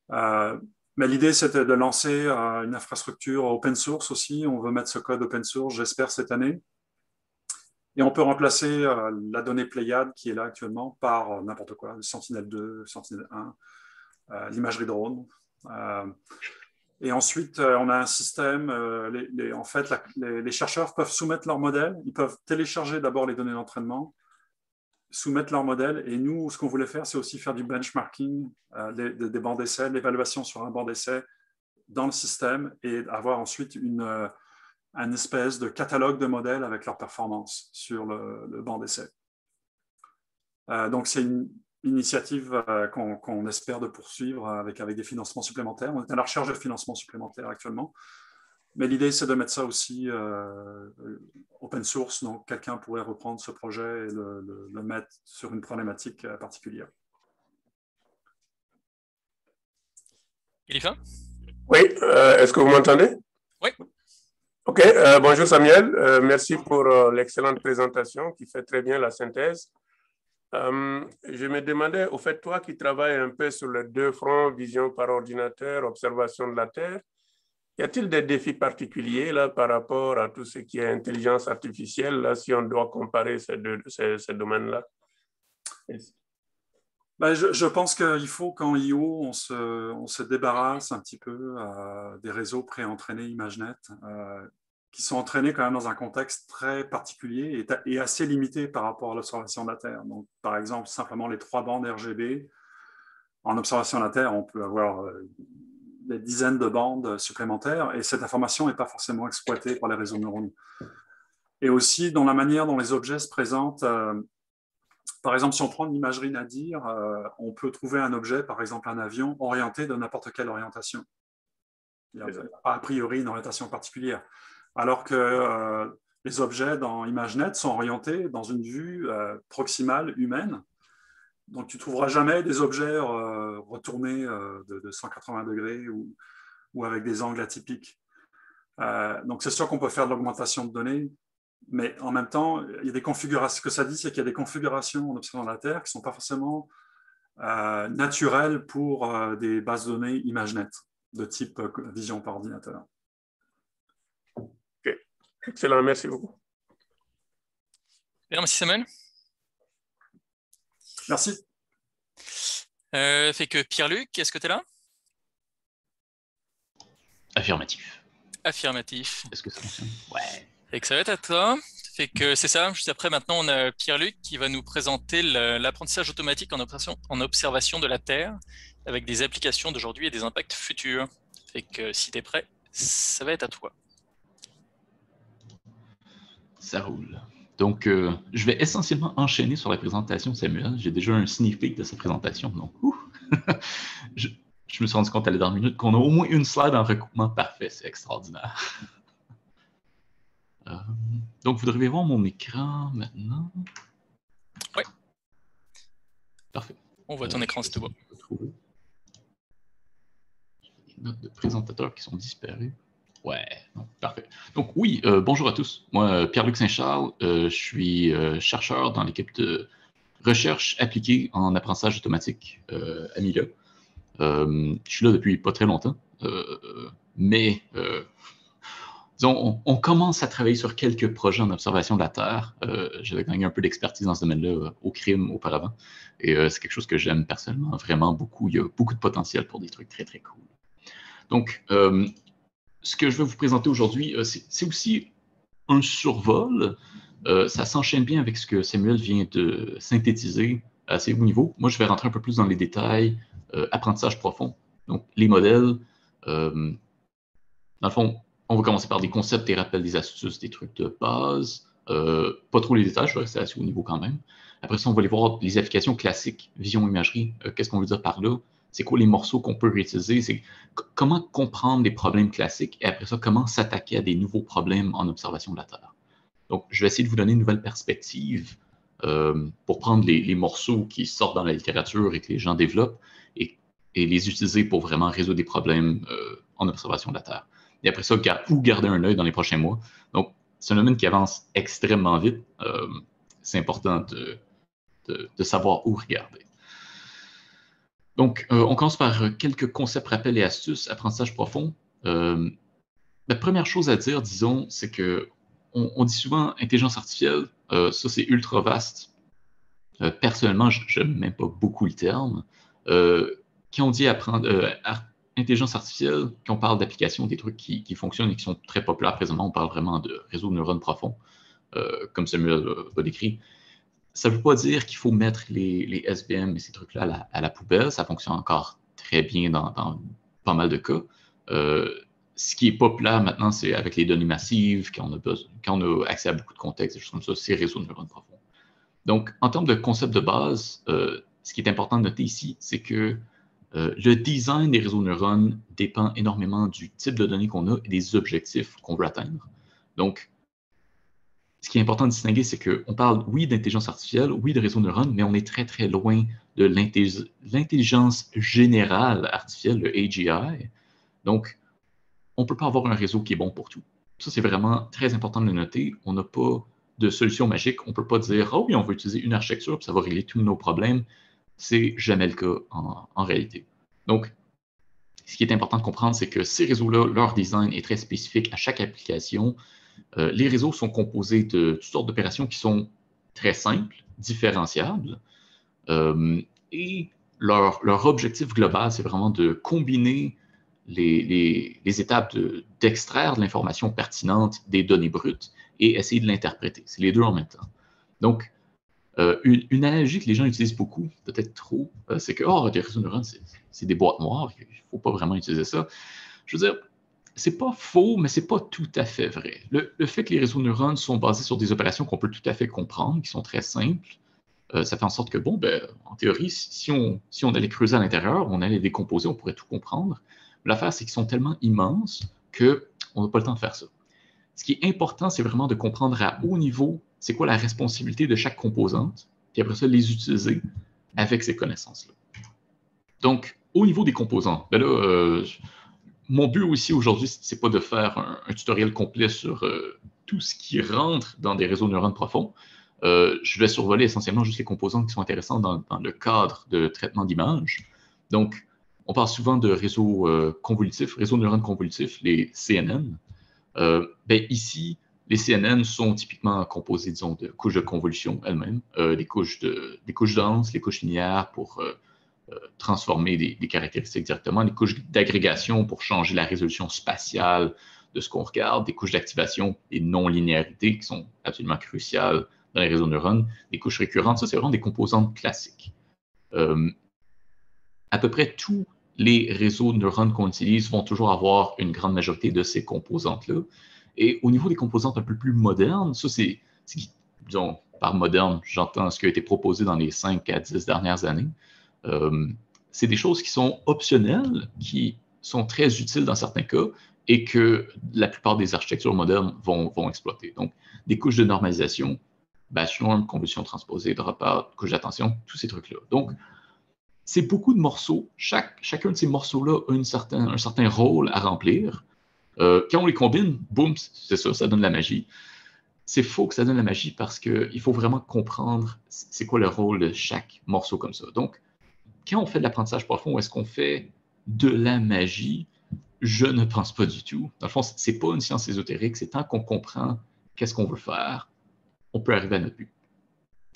C: Mais l'idée, c'était de lancer une infrastructure open source aussi. On veut mettre ce code open source, j'espère, cette année. Et on peut remplacer la donnée Pléiade qui est là actuellement par n'importe quoi, le Sentinel-2, Sentinel-1, l'imagerie drone. Et ensuite, on a un système, en fait, les chercheurs peuvent soumettre leur modèle, ils peuvent télécharger d'abord les données d'entraînement, soumettre leur modèle, et nous, ce qu'on voulait faire, c'est aussi faire du benchmarking, des bancs d'essai, l'évaluation sur un banc d'essai dans le système, et avoir ensuite un espèce de catalogue de modèles avec leur performance sur le banc d'essai. Donc, c'est une initiative qu'on espère de poursuivre avec des financements supplémentaires. On est à la recherche de financements supplémentaires actuellement. Mais l'idée, c'est de mettre ça aussi open source. Donc, quelqu'un pourrait reprendre ce projet et le mettre sur une problématique particulière.
B: Khalifa?
E: Oui, est-ce que vous m'entendez?
B: Oui.
E: OK, bonjour Samuel. Merci pour l'excellente présentation qui fait très bien la synthèse. Je me demandais, au fait, toi qui travailles un peu sur les deux fronts, vision par ordinateur, observation de la Terre, y a-t-il des défis particuliers là, par rapport à tout ce qui est intelligence artificielle, là, si on doit comparer ces domaines-là?
C: Je pense qu'il faut qu'en IO, on se débarrasse un petit peu des réseaux pré-entraînés ImageNet, qui sont entraînés quand même dans un contexte très particulier et assez limité par rapport à l'observation de la Terre. Donc, par exemple, simplement les 3 bandes RGB. En observation de la Terre, on peut avoir des dizaines de bandes supplémentaires et cette information n'est pas forcément exploitée par les réseaux neuronaux. Et aussi, dans la manière dont les objets se présentent, par exemple, si on prend une imagerie nadir, on peut trouver un objet, par exemple un avion, orienté de n'importe quelle orientation. Il n'y a pas a priori une orientation particulière. Alors que les objets dans ImageNet sont orientés dans une vue proximale humaine. Donc, tu ne trouveras jamais des objets retournés de 180 degrés ou avec des angles atypiques. Donc, c'est sûr qu'on peut faire de l'augmentation de données, mais en même temps, il y a des configurations. Ce que ça dit, c'est qu'il y a des configurations en observant la Terre qui ne sont pas forcément naturelles pour des bases de données ImageNet de type vision par ordinateur.
E: OK. Excellent, merci beaucoup.
B: Bien, merci Samuel.
C: Merci.
B: Fait que Pierre-Luc, est-ce que tu es là?
F: Affirmatif.
B: Affirmatif.
F: Est-ce que ça fonctionne? Ouais.
B: Fait que ça va être à toi. Fait que c'est ça. Juste après, maintenant, on a Pierre-Luc qui va nous présenter l'apprentissage automatique en observation de la Terre avec des applications d'aujourd'hui et des impacts futurs. Fait que si tu es prêt, ça va être à toi.
F: Ça roule. Donc, je vais essentiellement enchaîner sur la présentation de Samuel. J'ai déjà un sneak peek de sa présentation. Donc, je me suis rendu compte à la dernière minute qu'on a au moins une slide en recoupement parfait. C'est extraordinaire. Donc, vous devriez voir mon écran maintenant.
B: Oui.
F: Parfait.
B: On voit ton écran si tu vois.
F: Les notes de présentateurs qui sont disparues. Ouais, non, parfait. Donc oui, bonjour à tous. Moi, Pierre-Luc Saint-Charles, je suis chercheur dans l'équipe de recherche appliquée en apprentissage automatique à MILA. Je suis là depuis pas très longtemps, mais disons, on commence à travailler sur quelques projets en observation de la Terre. J'avais gagné un peu d'expertise dans ce domaine-là au crime auparavant, et c'est quelque chose que j'aime personnellement vraiment beaucoup. Il y a beaucoup de potentiel pour des trucs très, très cool. Donc, ce que je vais vous présenter aujourd'hui, c'est aussi un survol. Ça s'enchaîne bien avec ce que Samuel vient de synthétiser à assez haut niveau. Moi, je vais rentrer un peu plus dans les détails, apprentissage profond. Donc, les modèles, dans le fond, on va commencer par des concepts, des rappels, des astuces, des trucs de base. Pas trop les détails, je vais rester assez haut niveau quand même. Après ça, on va aller voir les applications classiques, vision, imagerie. Qu'est-ce qu'on veut dire par là? C'est quoi les morceaux qu'on peut réutiliser? C'est comment comprendre les problèmes classiques et après ça, comment s'attaquer à des nouveaux problèmes en observation de la Terre. Donc, je vais essayer de vous donner une nouvelle perspective pour prendre les morceaux qui sortent dans la littérature et que les gens développent et les utiliser pour vraiment résoudre des problèmes en observation de la Terre. Et après ça, garder un œil dans les prochains mois. Donc, c'est un domaine qui avance extrêmement vite. C'est important de savoir où regarder. Donc, on commence par quelques concepts, rappels et astuces, apprentissage profond. La première chose à dire, disons, c'est que on dit souvent intelligence artificielle, ça c'est ultra vaste. Personnellement, je n'aime même pas beaucoup le terme. Quand on dit intelligence artificielle, quand on parle d'applications, des trucs qui fonctionnent et qui sont très populaires présentement, on parle vraiment de réseaux de neurones profonds, comme Samuel a décrit. Ça ne veut pas dire qu'il faut mettre les SVM et ces trucs-là à la poubelle. Ça fonctionne encore très bien dans pas mal de cas. Ce qui est populaire maintenant, c'est avec les données massives, quand on a accès à beaucoup de contextes, des choses comme ça, c'est réseaux de neurones profonds. Donc, en termes de concept de base, ce qui est important de noter ici, c'est que le design des réseaux de neurones dépend énormément du type de données qu'on a et des objectifs qu'on veut atteindre. Donc, ce qui est important de distinguer, c'est qu'on parle, oui, d'intelligence artificielle, oui, de réseaux de neurones, mais on est très, très loin de l'intelligence générale artificielle, le AGI. Donc, on ne peut pas avoir un réseau qui est bon pour tout. Ça, c'est vraiment très important de le noter. On n'a pas de solution magique. On ne peut pas dire, oh oui, on va utiliser une architecture, puis ça va régler tous nos problèmes. C'est jamais le cas en réalité. Donc, ce qui est important de comprendre, c'est que ces réseaux-là, leur design est très spécifique à chaque application. Les réseaux sont composés de toutes sortes d'opérations qui sont très simples, différenciables, et leur objectif global, c'est vraiment de combiner les étapes d'extraire de l'information pertinente des données brutes et essayer de l'interpréter. C'est les deux en même temps. Donc, une analogie que les gens utilisent beaucoup, peut-être trop, c'est que des réseaux de neurones, c'est des boîtes noires, il ne faut pas vraiment utiliser ça. Je veux dire, c'est pas faux, mais c'est pas tout à fait vrai. Le fait que les réseaux de neurones sont basés sur des opérations qu'on peut tout à fait comprendre, qui sont très simples, ça fait en sorte que, en théorie, si on allait creuser à l'intérieur, on allait les décomposer, on pourrait tout comprendre. L'affaire, c'est qu'ils sont tellement immenses qu'on n'a pas le temps de faire ça. Ce qui est important, c'est vraiment de comprendre à haut niveau c'est quoi la responsabilité de chaque composante, puis après ça, les utiliser avec ces connaissances-là. Donc, au niveau des composants, mon but aussi aujourd'hui, c'est pas de faire un tutoriel complet sur tout ce qui rentre dans des réseaux de neurones profonds. Je vais survoler essentiellement juste les composantes qui sont intéressantes dans le cadre de traitement d'images. Donc, on parle souvent de réseaux convolutifs, réseaux de neurones convolutifs, les CNN. Ici, les CNN sont typiquement composés, disons, de couches de convolution elles-mêmes, des couches denses, les couches linéaires pour transformer des caractéristiques directement, des couches d'agrégation pour changer la résolution spatiale de ce qu'on regarde, des couches d'activation et non-linéarité qui sont absolument cruciales dans les réseaux de neurones, des couches récurrentes, ça c'est vraiment des composantes classiques. À peu près tous les réseaux de neurones qu'on utilise vont toujours avoir une grande majorité de ces composantes-là. Et au niveau des composantes un peu plus modernes, ça c'est disons, par moderne, j'entends ce qui a été proposé dans les 5 à 10 dernières années. C'est des choses qui sont optionnelles, qui sont très utiles dans certains cas et que la plupart des architectures modernes vont exploiter. Donc, des couches de normalisation, batch norm, convolution transposée, dropout, couche d'attention, tous ces trucs-là. Donc, c'est beaucoup de morceaux. Chacun de ces morceaux-là a un certain rôle à remplir. Quand on les combine, boum, c'est ça donne la magie. C'est faux que ça donne la magie parce qu'il faut vraiment comprendre c'est quoi le rôle de chaque morceau comme ça. Donc, quand on fait de l'apprentissage profond, est-ce qu'on fait de la magie? Je ne pense pas du tout. Dans le fond, ce n'est pas une science ésotérique, c'est tant qu'on comprend qu'est-ce qu'on veut faire, on peut arriver à notre but.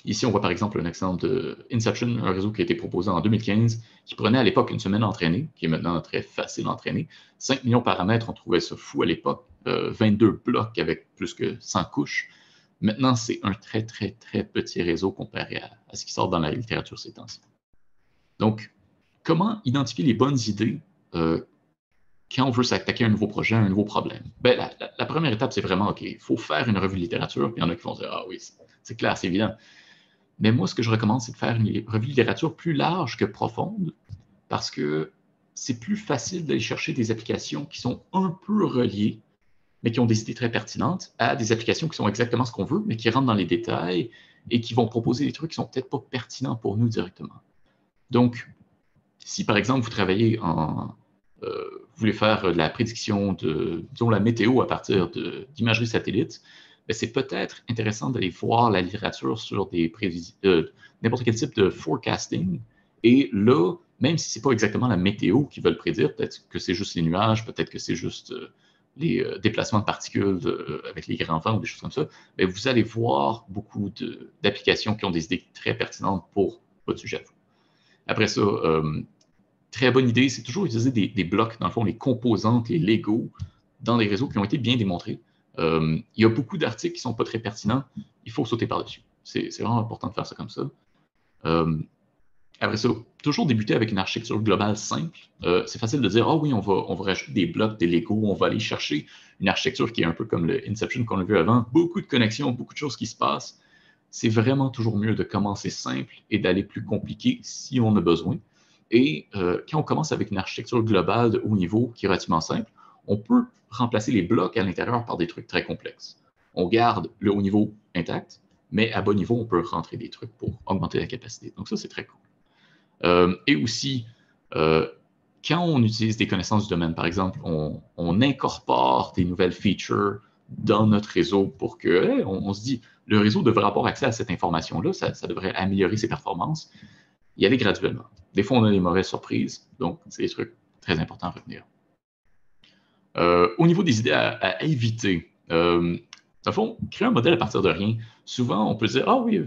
F: Ici, on voit par exemple un exemple de Inception, un réseau qui a été proposé en 2015, qui prenait à l'époque une semaine à entraîner, qui est maintenant très facile à entraîner. 5 millions de paramètres, on trouvait ça fou à l'époque. 22 blocs avec plus que 100 couches. Maintenant, c'est un très, très, très petit réseau comparé à ce qui sort dans la littérature ces temps-ci. Donc, comment identifier les bonnes idées quand on veut s'attaquer à un nouveau projet, à un nouveau problème? Ben, la première étape, c'est vraiment, OK, il faut faire une revue de littérature, puis il y en a qui vont dire, ah oui, c'est clair, c'est évident. Mais moi, ce que je recommande, c'est de faire une revue de littérature plus large que profonde, parce que c'est plus facile d'aller chercher des applications qui sont un peu reliées, mais qui ont des idées très pertinentes, à des applications qui sont exactement ce qu'on veut, mais qui rentrent dans les détails et qui vont proposer des trucs qui ne sont peut-être pas pertinents pour nous directement. Donc, si par exemple, vous travaillez vous voulez faire de la prédiction de, disons, la météo à partir d'imagerie satellite, ben, c'est peut-être intéressant d'aller voir la littérature sur n'importe quel type de forecasting. Et là, même si ce n'est pas exactement la météo qu'ils veulent prédire, peut-être que c'est juste les nuages, peut-être que c'est juste les déplacements de particules avec les grands vents ou des choses comme ça, ben, vous allez voir beaucoup d'applications qui ont des idées très pertinentes pour votre sujet à vous. Après ça, très bonne idée, c'est toujours utiliser des blocs, dans le fond, les composantes, les Legos, dans des réseaux qui ont été bien démontrés. Il y a beaucoup d'articles qui ne sont pas très pertinents. Il faut sauter par-dessus. C'est vraiment important de faire ça comme ça. Après ça, toujours débuter avec une architecture globale simple. C'est facile de dire, ah oui, on va rajouter des blocs, des Legos, on va aller chercher une architecture qui est un peu comme le Inception qu'on a vu avant. Beaucoup de connexions, beaucoup de choses qui se passent. C'est vraiment toujours mieux de commencer simple et d'aller plus compliqué si on a besoin. Et quand on commence avec une architecture globale de haut niveau qui est relativement simple, on peut remplacer les blocs à l'intérieur par des trucs très complexes. On garde le haut niveau intact, mais à bas niveau, on peut rentrer des trucs pour augmenter la capacité. Donc ça, c'est très cool. Et aussi, quand on utilise des connaissances du domaine, par exemple, on incorpore des nouvelles features dans notre réseau pour que, on se dit, le réseau devrait avoir accès à cette information-là, ça devrait améliorer ses performances. Y aller graduellement. Des fois, on a des mauvaises surprises, donc c'est des trucs très importants à retenir. Au niveau des idées à éviter, dans le fond, créer un modèle à partir de rien, souvent on peut dire, ah oui,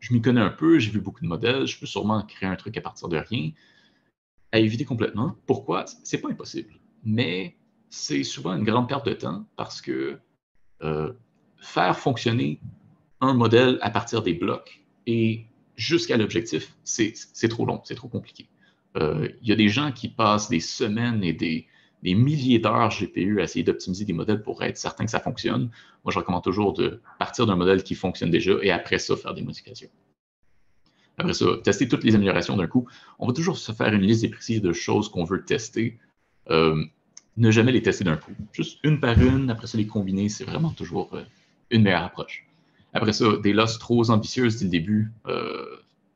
F: je m'y connais un peu, j'ai vu beaucoup de modèles, je peux sûrement créer un truc à partir de rien. À éviter complètement. Pourquoi? C'est pas impossible, mais c'est souvent une grande perte de temps parce que faire fonctionner un modèle à partir des blocs et jusqu'à l'objectif, c'est trop long, c'est trop compliqué. Il y a des gens qui passent des semaines et des milliers d'heures GPU à essayer d'optimiser des modèles pour être certain que ça fonctionne. Moi, je recommande toujours de partir d'un modèle qui fonctionne déjà et après ça, faire des modifications. Après ça, tester toutes les améliorations d'un coup. On va toujours se faire une liste précise de choses qu'on veut tester. Ne jamais les tester d'un coup. Juste une par une, après ça, les combiner, c'est vraiment toujours une meilleure approche. Après ça, des losses trop ambitieuses dès le début,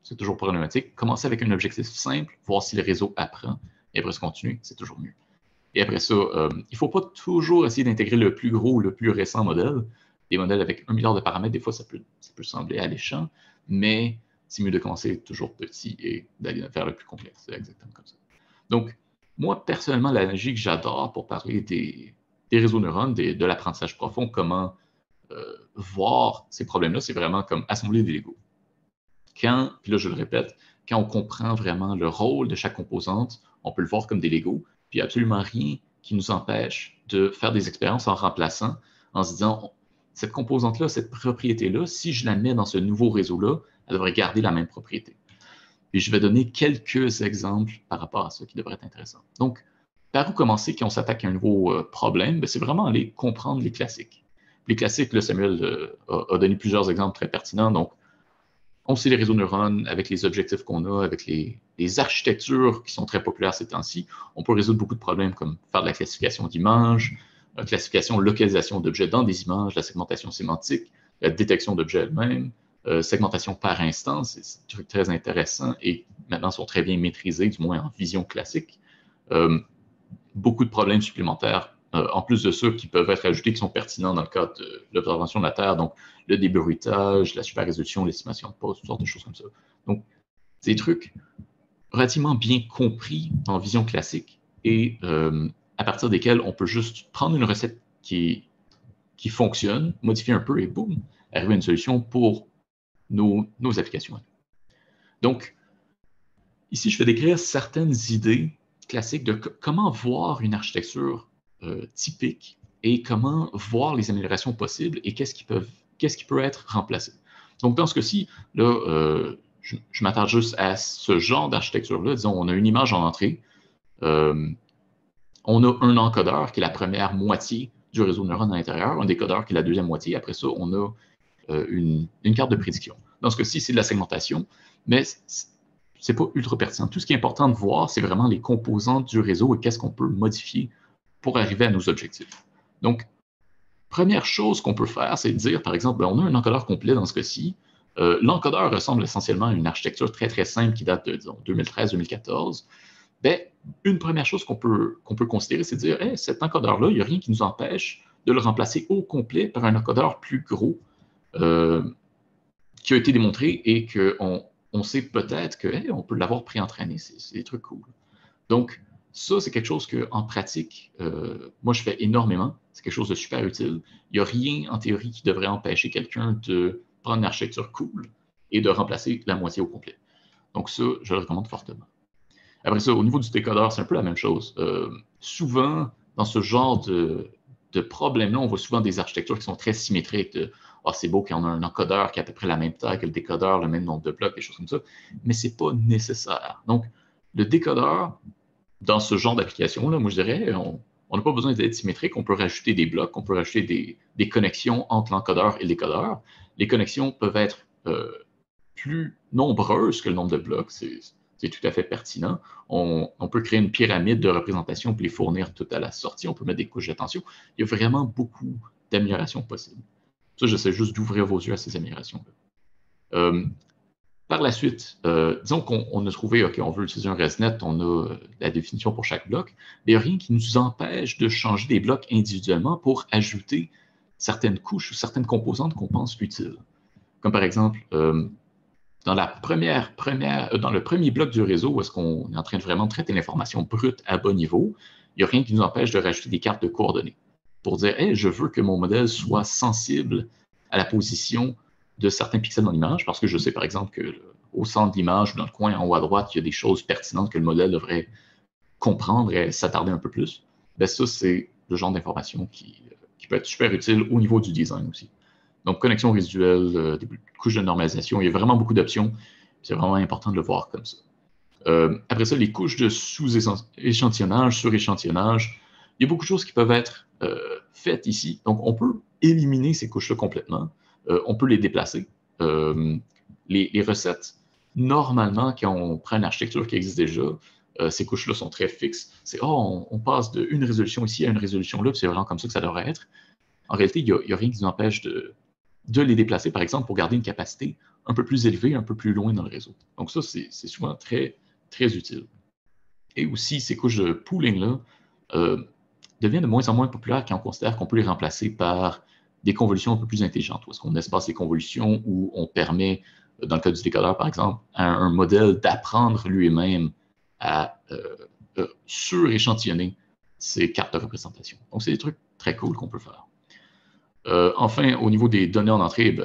F: c'est toujours problématique. Commencer avec un objectif simple, voir si le réseau apprend, et après ça, continuer, c'est toujours mieux. Et après ça, il ne faut pas toujours essayer d'intégrer le plus gros ou le plus récent modèle. Des modèles avec 1 milliard de paramètres, des fois, ça peut sembler alléchant, mais c'est mieux de commencer toujours petit et d'aller vers le plus complexe. C'est exactement comme ça. Donc, moi, personnellement, l'analogie que j'adore pour parler des réseaux neurones, de l'apprentissage profond, comment voir ces problèmes-là, c'est vraiment comme assembler des Legos. Puis là, je le répète, quand on comprend vraiment le rôle de chaque composante, on peut le voir comme des Legos, puis il n'y a absolument rien qui nous empêche de faire des expériences en remplaçant, en se disant, cette composante-là, cette propriété-là, si je la mets dans ce nouveau réseau-là, elle devrait garder la même propriété. Puis je vais donner quelques exemples par rapport à ça qui devraient être intéressants. Donc, par où commencer quand on s'attaque à un nouveau problème? C'est vraiment aller comprendre les classiques. Les classiques, là, Samuel a donné plusieurs exemples très pertinents. Donc, on sait les réseaux de neurones avec les objectifs qu'on a, avec les architectures qui sont très populaires ces temps-ci. On peut résoudre beaucoup de problèmes comme faire de la classification d'images, classification, localisation d'objets dans des images, la segmentation sémantique, la détection d'objets elles-mêmes, segmentation par instance, c'est des trucs très intéressants et maintenant sont très bien maîtrisés, du moins en vision classique. Beaucoup de problèmes supplémentaires, en plus de ceux qui peuvent être ajoutés, qui sont pertinents dans le cadre de l'observation de la Terre, donc le débruitage, la super résolution, l'estimation de pause, toutes sortes de choses comme ça. Donc, c'est des trucs relativement bien compris en vision classique et à partir desquels on peut juste prendre une recette qui fonctionne, modifier un peu et boum, arriver à une solution pour nos applications. Donc, ici, je vais décrire certaines idées classiques de comment voir une architecture typique et comment voir les améliorations possibles et qu'est-ce qui peut être remplacé. Donc, dans ce cas-ci, là, je m'attarde juste à ce genre d'architecture-là. Disons, on a une image en entrée, on a un encodeur qui est la première moitié du réseau de neurones à l'intérieur, un décodeur qui est la deuxième moitié. Après ça, on a une carte de prédiction. Dans ce cas-ci, c'est de la segmentation, mais c'est pas ultra pertinent. Tout ce qui est important de voir, c'est vraiment les composantes du réseau et qu'est-ce qu'on peut modifier pour arriver à nos objectifs. Donc, première chose qu'on peut faire, c'est de dire, par exemple, on a un encodeur complet dans ce cas-ci. L'encodeur ressemble essentiellement à une architecture très, très simple qui date de, disons, 2013-2014. Une première chose qu'on peut considérer, c'est de dire, hey, cet encodeur-là, il n'y a rien qui nous empêche de le remplacer au complet par un encodeur plus gros qui a été démontré et qu'on sait peut-être qu'on peut l'avoir pré-entraîné. C'est des trucs cool. Donc, ça, c'est quelque chose qu'en pratique, moi, je fais énormément. C'est quelque chose de super utile. Il n'y a rien, en théorie, qui devrait empêcher quelqu'un de prendre une architecture cool et de remplacer la moitié au complet. Donc ça, je le recommande fortement. Après ça, au niveau du décodeur, c'est un peu la même chose. Souvent, dans ce genre de problème-là, on voit souvent des architectures qui sont très symétriques. C'est beau qu'il y en a un encodeur qui a à peu près la même taille que le décodeur, le même nombre de blocs, des choses comme ça, mais ce n'est pas nécessaire. Donc, le décodeur, dans ce genre d'application-là, moi je dirais, on n'a pas besoin d'être symétrique, on peut rajouter des blocs, on peut rajouter des connexions entre l'encodeur et le décodeur. Les connexions peuvent être plus nombreuses que le nombre de blocs, c'est tout à fait pertinent. On peut créer une pyramide de représentation puis les fournir tout à la sortie. On peut mettre des couches d'attention. Il y a vraiment beaucoup d'améliorations possibles. Ça, j'essaie juste d'ouvrir vos yeux à ces améliorations-là. Par la suite, disons qu'on a trouvé, OK, on veut utiliser un ResNet, on a la définition pour chaque bloc, mais il n'y a rien qui nous empêche de changer des blocs individuellement pour ajouter certaines couches ou certaines composantes qu'on pense utiles. Comme par exemple, dans le premier bloc du réseau, où est-ce qu'on est en train de vraiment traiter l'information brute à bas niveau, il n'y a rien qui nous empêche de rajouter des cartes de coordonnées pour dire, hey, je veux que mon modèle soit sensible à la position de certains pixels dans l'image, parce que je sais par exemple qu'au centre de l'image ou dans le coin en haut à droite, il y a des choses pertinentes que le modèle devrait comprendre et s'attarder un peu plus. Ça, c'est le genre d'information qui peut être super utile au niveau du design aussi. Donc, connexion résiduelle, des couches de normalisation, il y a vraiment beaucoup d'options. C'est vraiment important de le voir comme ça. Après ça, les couches de sous-échantillonnage, sur-échantillonnage, il y a beaucoup de choses qui peuvent être faites ici. Donc, on peut éliminer ces couches-là complètement. On peut les déplacer. Les recettes, normalement, quand on prend une architecture qui existe déjà, ces couches-là sont très fixes. C'est, on passe d'une résolution ici à une résolution là, puis c'est vraiment comme ça que ça devrait être. En réalité, il n'y a rien qui nous empêche de les déplacer, par exemple, pour garder une capacité un peu plus élevée, un peu plus loin dans le réseau. Donc ça, c'est souvent très, très utile. Et aussi, ces couches de pooling-là deviennent de moins en moins populaires quand on considère qu'on peut les remplacer par des convolutions un peu plus intelligentes, où est-ce qu'on espace les convolutions, où on permet, dans le cas du décodeur, par exemple, à un modèle d'apprendre lui-même à suréchantillonner ces cartes de représentation. Donc, c'est des trucs très cool qu'on peut faire. Enfin, au niveau des données en entrée,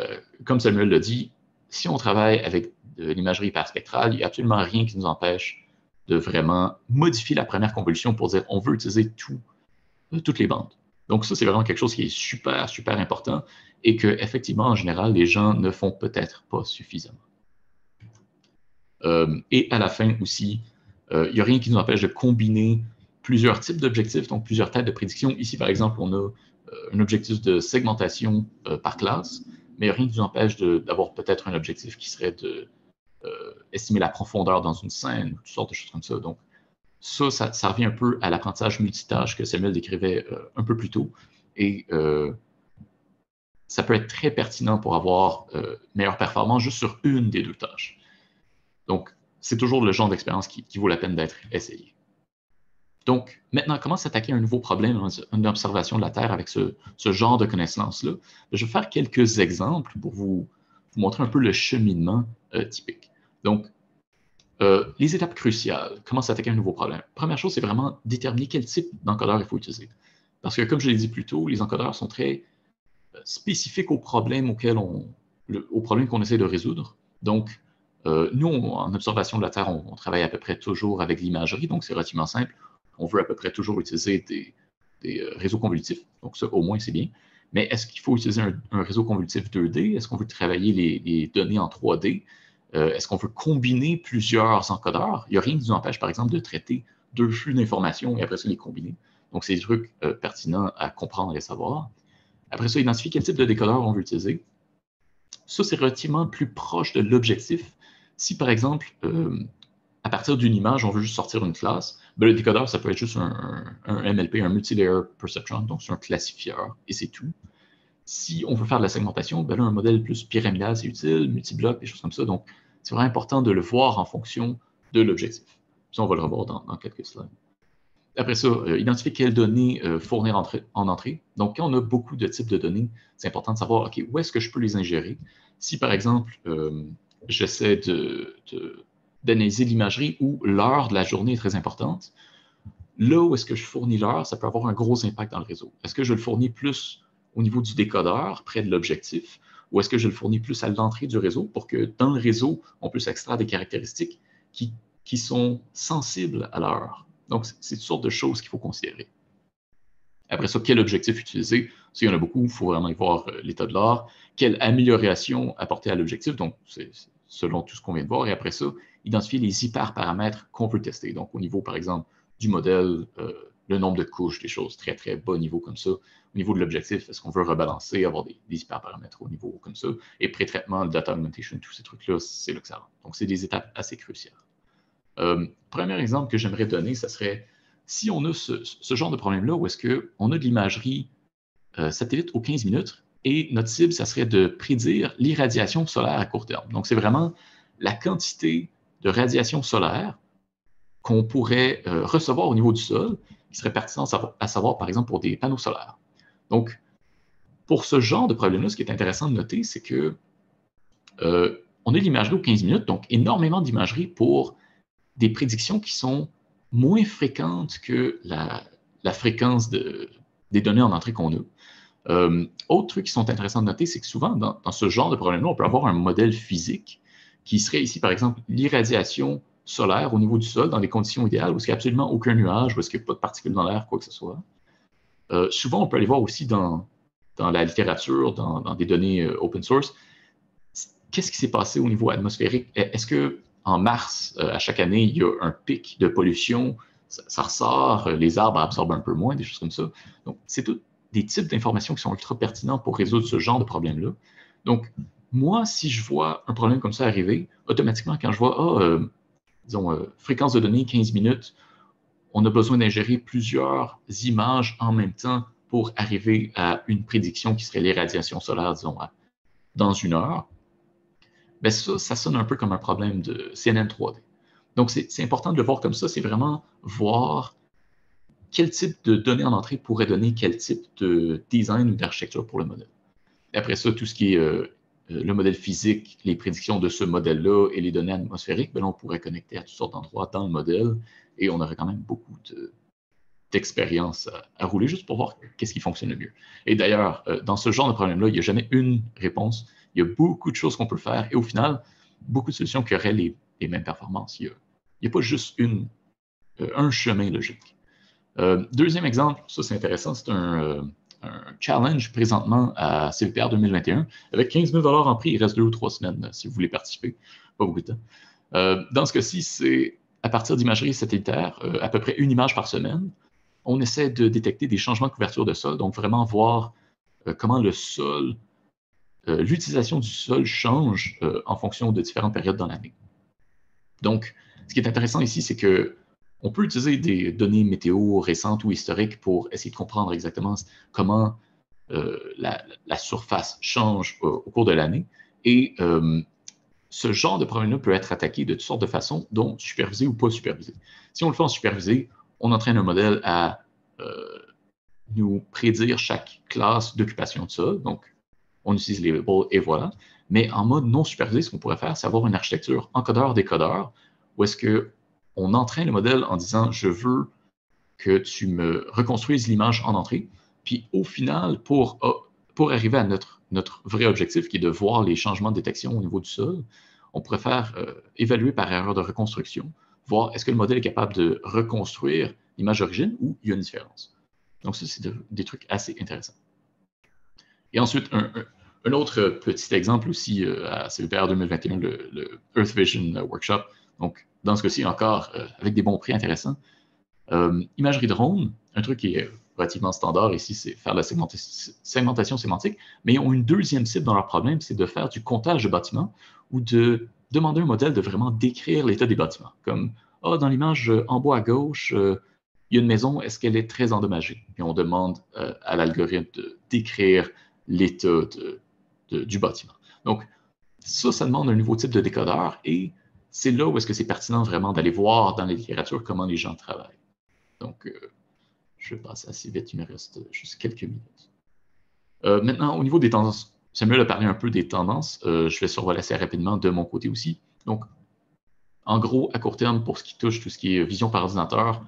F: comme Samuel l'a dit, si on travaille avec de l'imagerie hyperspectrale, il n'y a absolument rien qui nous empêche de vraiment modifier la première convolution pour dire on veut utiliser toutes les bandes. Donc ça, c'est vraiment quelque chose qui est super, super important et que, effectivement, en général, les gens ne font peut-être pas suffisamment. Et à la fin aussi, il n'y a rien qui nous empêche de combiner plusieurs types d'objectifs, donc plusieurs têtes de prédiction. Ici, par exemple, on a un objectif de segmentation par classe, mais il n'y a rien qui nous empêche d'avoir peut-être un objectif qui serait de estimer la profondeur dans une scène, toutes sortes de choses comme ça. Donc, ça revient un peu à l'apprentissage multitâche que Samuel décrivait un peu plus tôt. Et ça peut être très pertinent pour avoir meilleure performance juste sur une des deux tâches. Donc, c'est toujours le genre d'expérience qui vaut la peine d'être essayé. Donc, maintenant, comment s'attaquer à un nouveau problème, une observation de la Terre avec ce genre de connaissances-là? Je vais faire quelques exemples pour vous montrer un peu le cheminement typique. Donc, les étapes cruciales, comment s'attaquer à un nouveau problème? Première chose, c'est vraiment déterminer quel type d'encodeur il faut utiliser. Parce que, comme je l'ai dit plus tôt, les encodeurs sont très spécifiques aux problèmes qu'on essaie de résoudre. Donc, nous, en observation de la Terre, on travaille à peu près toujours avec l'imagerie, donc c'est relativement simple. On veut à peu près toujours utiliser des réseaux convolutifs, donc ça, au moins, c'est bien. Mais est-ce qu'il faut utiliser un réseau convolutif 2D? Est-ce qu'on veut travailler les données en 3D? Est-ce qu'on veut combiner plusieurs encodeurs? Il n'y a rien qui nous empêche, par exemple, de traiter deux flux d'informations et après ça, les combiner. Donc, c'est des trucs pertinents à comprendre et à savoir. Après ça, identifier quel type de décodeur on veut utiliser. Ça, c'est relativement plus proche de l'objectif. Si, par exemple, à partir d'une image, on veut juste sortir une classe, ben, le décodeur, ça peut être juste un MLP, un Multilayer Perceptron, donc c'est un classifieur, et c'est tout. Si on veut faire de la segmentation, ben là, un modèle plus pyramidal, c'est utile, multibloc, des choses comme ça. Donc, c'est vraiment important de le voir en fonction de l'objectif. Ça, on va le revoir dans quelques slides. Après ça, identifier quelles données fournir en entrée. Donc, quand on a beaucoup de types de données, c'est important de savoir, OK, où est-ce que je peux les ingérer? Si, par exemple, j'essaie d'analyser l'imagerie où l'heure de la journée est très importante, là où est-ce que je fournis l'heure, ça peut avoir un gros impact dans le réseau. Est-ce que je le fournis plus au niveau du décodeur, près de l'objectif, ou est-ce que je le fournis plus à l'entrée du réseau pour que dans le réseau, on puisse extraire des caractéristiques qui sont sensibles à l'heure? Donc, c'est une sorte de choses qu'il faut considérer. Après ça, quel objectif utiliser? S'il y en a beaucoup, il faut vraiment y voir l'état de l'art. Quelle amélioration apporter à l'objectif? Donc, c'est selon tout ce qu'on vient de voir. Et après ça, identifier les hyperparamètres qu'on veut tester. Donc, au niveau, par exemple, du modèle, le nombre de couches, des choses très, très bas niveau comme ça. Au niveau de l'objectif, est-ce qu'on veut rebalancer, avoir des hyperparamètres au niveau comme ça? Et pré-traitement, le data augmentation, tous ces trucs-là, c'est là que ça rentre. Donc, c'est des étapes assez cruciales. Premier exemple que j'aimerais donner, ça serait si on a ce genre de problème-là où est-ce qu'on a de l'imagerie satellite aux 15 minutes et notre cible, ça serait de prédire l'irradiation solaire à court terme. Donc, c'est vraiment la quantité de radiation solaire qu'on pourrait recevoir au niveau du sol qui serait pertinent à savoir, par exemple, pour des panneaux solaires. Donc, pour ce genre de problème-là, ce qui est intéressant de noter, c'est que on a de l'imagerie aux 15 minutes, donc énormément d'imagerie pour des prédictions qui sont moins fréquentes que la fréquence des données en entrée qu'on a. Autres trucs qui sont intéressants de noter, c'est que souvent, dans ce genre de problème-là, on peut avoir un modèle physique qui serait ici, par exemple, l'irradiation solaire au niveau du sol dans des conditions idéales où il n'y a absolument aucun nuage, où il n'y a pas de particules dans l'air, quoi que ce soit. Souvent, on peut aller voir aussi dans la littérature, dans des données open source, qu'est-ce qui s'est passé au niveau atmosphérique? Est-ce que en mars, à chaque année, il y a un pic de pollution, ça ressort, les arbres absorbent un peu moins, des choses comme ça. Donc, c'est tous des types d'informations qui sont ultra pertinents pour résoudre ce genre de problème-là. Donc, moi, si je vois un problème comme ça arriver, automatiquement, quand je vois, fréquence de données, 15 minutes, on a besoin d'ingérer plusieurs images en même temps pour arriver à une prédiction qui serait l'irradiation solaire, disons, dans une heure. Ben ça sonne un peu comme un problème de CNN 3D. Donc, c'est important de le voir comme ça. C'est vraiment voir quel type de données en entrée pourrait donner quel type de design ou d'architecture pour le modèle. Et après ça, tout ce qui est le modèle physique, les prédictions de ce modèle-là et les données atmosphériques, ben là, on pourrait connecter à toutes sortes d'endroits dans le modèle et on aurait quand même beaucoup d'expérience à rouler juste pour voir qu'est-ce qui fonctionne le mieux. Et d'ailleurs, dans ce genre de problème-là, il n'y a jamais une réponse. Il y a beaucoup de choses qu'on peut faire et au final, beaucoup de solutions qui auraient les mêmes performances. Il n'y a pas juste un chemin logique. Deuxième exemple, ça c'est intéressant, c'est un challenge présentement à CVPR 2021 avec 15 000 $ en prix. Il reste 2 ou 3 semaines si vous voulez participer. Pas beaucoup de temps. Dans ce cas-ci, c'est à partir d'imagerie satellitaire, à peu près une image par semaine, on essaie de détecter des changements de couverture de sol, donc vraiment voir comment le sol, l'utilisation du sol change en fonction de différentes périodes dans l'année. Donc, ce qui est intéressant ici, c'est qu'on peut utiliser des données météo récentes ou historiques pour essayer de comprendre exactement comment la surface change au cours de l'année. Et ce genre de problème-là peut être attaqué de toutes sortes de façons, dont supervisé ou pas supervisé. Si on le fait en supervisé, on entraîne un modèle à nous prédire chaque classe d'occupation de sol. Donc, on utilise les labels et voilà. Mais en mode non supervisé, ce qu'on pourrait faire, c'est avoir une architecture encodeur-décodeur où est-ce qu'on entraîne le modèle en disant « je veux que tu me reconstruises l'image en entrée ». Puis au final, pour arriver à notre vrai objectif, qui est de voir les changements de détection au niveau du sol, on pourrait faire évaluer par erreur de reconstruction, voir est-ce que le modèle est capable de reconstruire l'image d'origine ou il y a une différence. Donc ça, c'est des trucs assez intéressants. Et ensuite, un autre petit exemple aussi à CVPR 2021, le Earth Vision Workshop. Donc, dans ce cas-ci, encore avec des bons prix intéressants. Imagerie drone, un truc qui est relativement standard ici, c'est faire la segmentation sémantique, mais ils ont une deuxième cible dans leur problème, c'est de faire du comptage de bâtiments ou de demander à un modèle de vraiment décrire l'état des bâtiments. Comme, dans l'image en bas à gauche, il y a une maison, est-ce qu'elle est très endommagée? Puis on demande à l'algorithme de décrire l'état du bâtiment. Donc, ça demande un nouveau type de décodeur et c'est là où est-ce que c'est pertinent vraiment d'aller voir dans la littérature comment les gens travaillent. Donc, je vais passer assez vite, il me reste juste quelques minutes. Maintenant, au niveau des tendances, Samuel a parlé un peu des tendances. Je vais survoler assez rapidement de mon côté aussi. Donc, en gros, à court terme, pour ce qui touche tout ce qui est vision par ordinateur,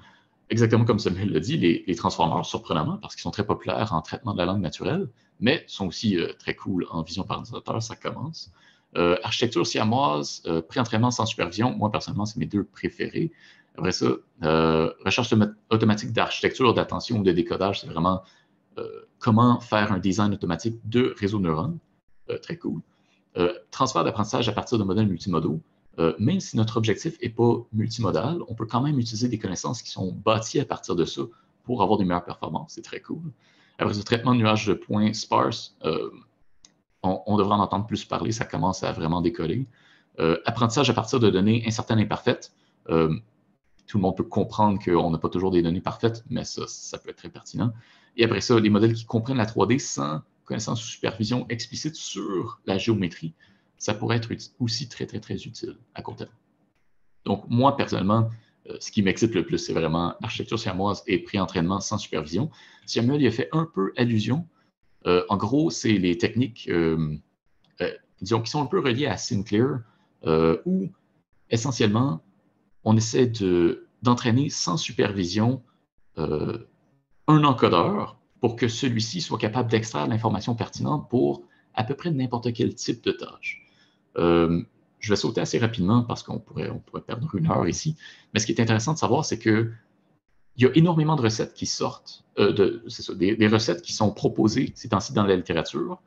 F: exactement comme Samuel l'a dit, les transformeurs, surprenamment, parce qu'ils sont très populaires en traitement de la langue naturelle, mais sont aussi très cool en vision par ordinateur, ça commence. Architecture siamoise, pré-entraînement sans supervision, moi personnellement, c'est mes deux préférés. Après ça, recherche automatique d'architecture, d'attention ou de décodage, c'est vraiment comment faire un design automatique de réseau de neurones, très cool. Transfert d'apprentissage à partir de modèles multimodaux. Même si notre objectif n'est pas multimodal, on peut quand même utiliser des connaissances qui sont bâties à partir de ça pour avoir des meilleures performances. C'est très cool. Après ce traitement de nuages de points sparse, on devrait en entendre plus parler, ça commence à vraiment décoller. Apprentissage à partir de données incertaines et imparfaites. Tout le monde peut comprendre qu'on n'a pas toujours des données parfaites, mais ça peut être très pertinent. Et après ça, les modèles qui comprennent la 3D sans connaissance ou supervision explicite sur la géométrie, ça pourrait être aussi très, très, très utile à court terme. Donc, moi, personnellement, ce qui m'excite le plus, c'est vraiment architecture siamoise et pré-entraînement sans supervision. Samuel y a fait un peu allusion. En gros, c'est les techniques, disons, qui sont un peu reliées à Sinclair, où, essentiellement, on essaie d'entraîner sans supervision un encodeur pour que celui-ci soit capable d'extraire l'information pertinente pour à peu près n'importe quel type de tâche. Je vais sauter assez rapidement parce qu'on pourrait perdre une heure ici. Mais ce qui est intéressant de savoir, c'est qu'il y a énormément de recettes qui sortent, des recettes qui sont proposées ces temps-ci dans la littérature.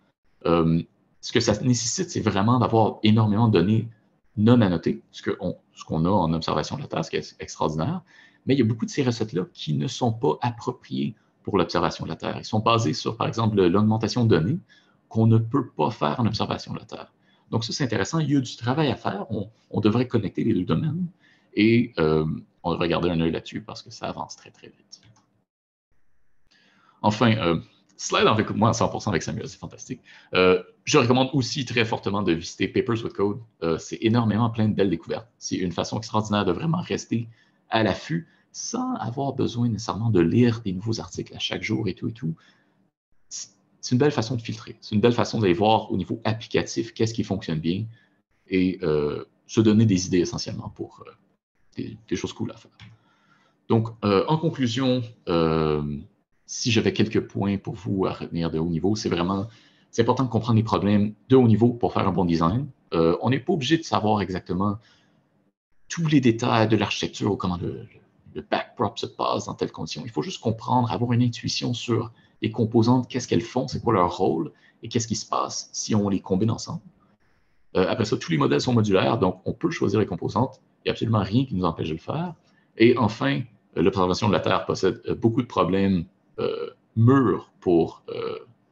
F: Ce que ça nécessite, c'est vraiment d'avoir énormément de données non annotées, ce qu'on a en observation de la Terre, ce qui est extraordinaire. Mais il y a beaucoup de ces recettes-là qui ne sont pas appropriées pour l'observation de la Terre. Ils sont basés sur, par exemple, l'augmentation de données qu'on ne peut pas faire en observation de la Terre. Donc ça, c'est intéressant. Il y a du travail à faire. On devrait connecter les deux domaines et on devrait garder un œil là-dessus parce que ça avance très, très vite. Enfin, slide avec moi à 100% avec Samuel, c'est fantastique. Je recommande aussi très fortement de visiter Papers with Code. C'est énormément plein de belles découvertes. C'est une façon extraordinaire de vraiment rester à l'affût sans avoir besoin nécessairement de lire des nouveaux articles à chaque jour et tout et tout. C'est une belle façon de filtrer. C'est une belle façon d'aller voir au niveau applicatif qu'est-ce qui fonctionne bien et se donner des idées essentiellement pour des choses cool à faire. Donc, en conclusion, si j'avais quelques points pour vous à retenir de haut niveau, c'est important de comprendre les problèmes de haut niveau pour faire un bon design. On n'est pas obligé de savoir exactement tous les détails de l'architecture ou comment le backprop se passe dans telles conditions. Il faut juste comprendre, avoir une intuition sur les composantes, qu'est-ce qu'elles font, c'est quoi leur rôle et qu'est-ce qui se passe si on les combine ensemble. Après ça, tous les modèles sont modulaires, donc on peut choisir les composantes. Il n'y a absolument rien qui nous empêche de le faire. Et enfin, l'observation de la Terre possède beaucoup de problèmes mûrs pour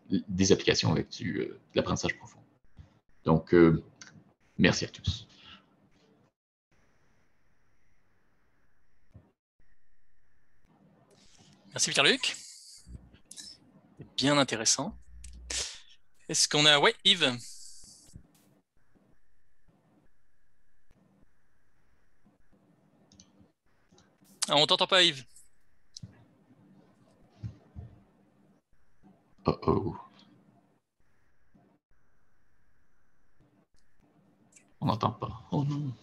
F: des applications avec de l'apprentissage profond. Donc, merci à tous.
B: Merci Pierre-Luc. Bien intéressant. Est-ce qu'on a... Oui, Yves. Ah, on t'entend pas, Yves.
F: Oh. On n'entend pas. Oh non.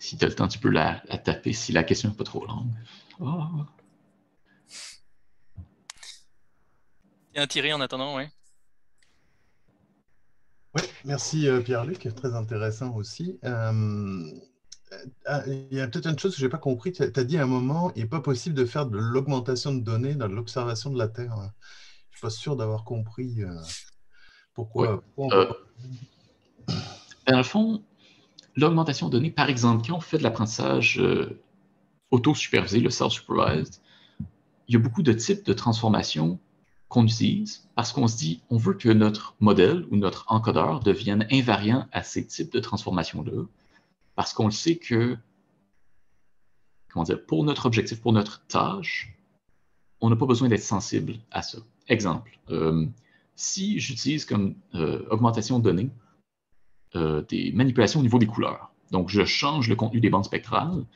F: Si tu as le temps, tu peux la taper si la question n'est pas trop longue. Oh.
B: Il y a un Thierry en attendant, oui.
D: Oui, merci Pierre-Luc, très intéressant aussi. Il y a peut-être une chose que je n'ai pas compris. Tu as dit à un moment, il n'est pas possible de faire de l'augmentation de données dans l'observation de la Terre. Je ne suis pas sûr d'avoir compris pourquoi.
F: Oui. Dans le fond, l'augmentation de données, par exemple, quand on fait de l'apprentissage auto-supervisé, le self-supervised, il y a beaucoup de types de transformations qu'on utilise parce qu'on se dit, on veut que notre modèle ou notre encodeur devienne invariant à ces types de transformations-là, parce qu'on le sait que, comment dire, pour notre objectif, pour notre tâche, on n'a pas besoin d'être sensible à ça. Exemple, si j'utilise comme augmentation de données des manipulations au niveau des couleurs, donc je change le contenu des bandes spectrales,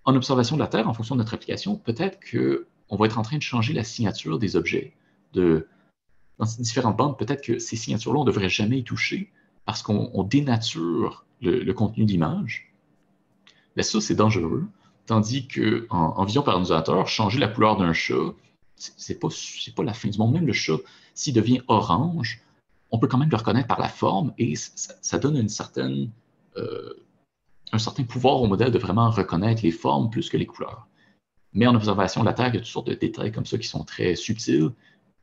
F: en observation de la Terre, en fonction de notre application, peut-être qu'on va être en train de changer la signature des objets. Dans ces différentes bandes, peut-être que ces signatures-là, on ne devrait jamais y toucher parce qu'on dénature le contenu de l'image. Mais ça, c'est dangereux. Tandis qu'en vision par ordinateur, changer la couleur d'un chat, c'est pas la fin du monde. Même le chat, s'il devient orange, on peut quand même le reconnaître par la forme et ça donne un certain pouvoir au modèle de vraiment reconnaître les formes plus que les couleurs. Mais en observation de la Terre, il y a toutes sortes de détails comme ça qui sont très subtils,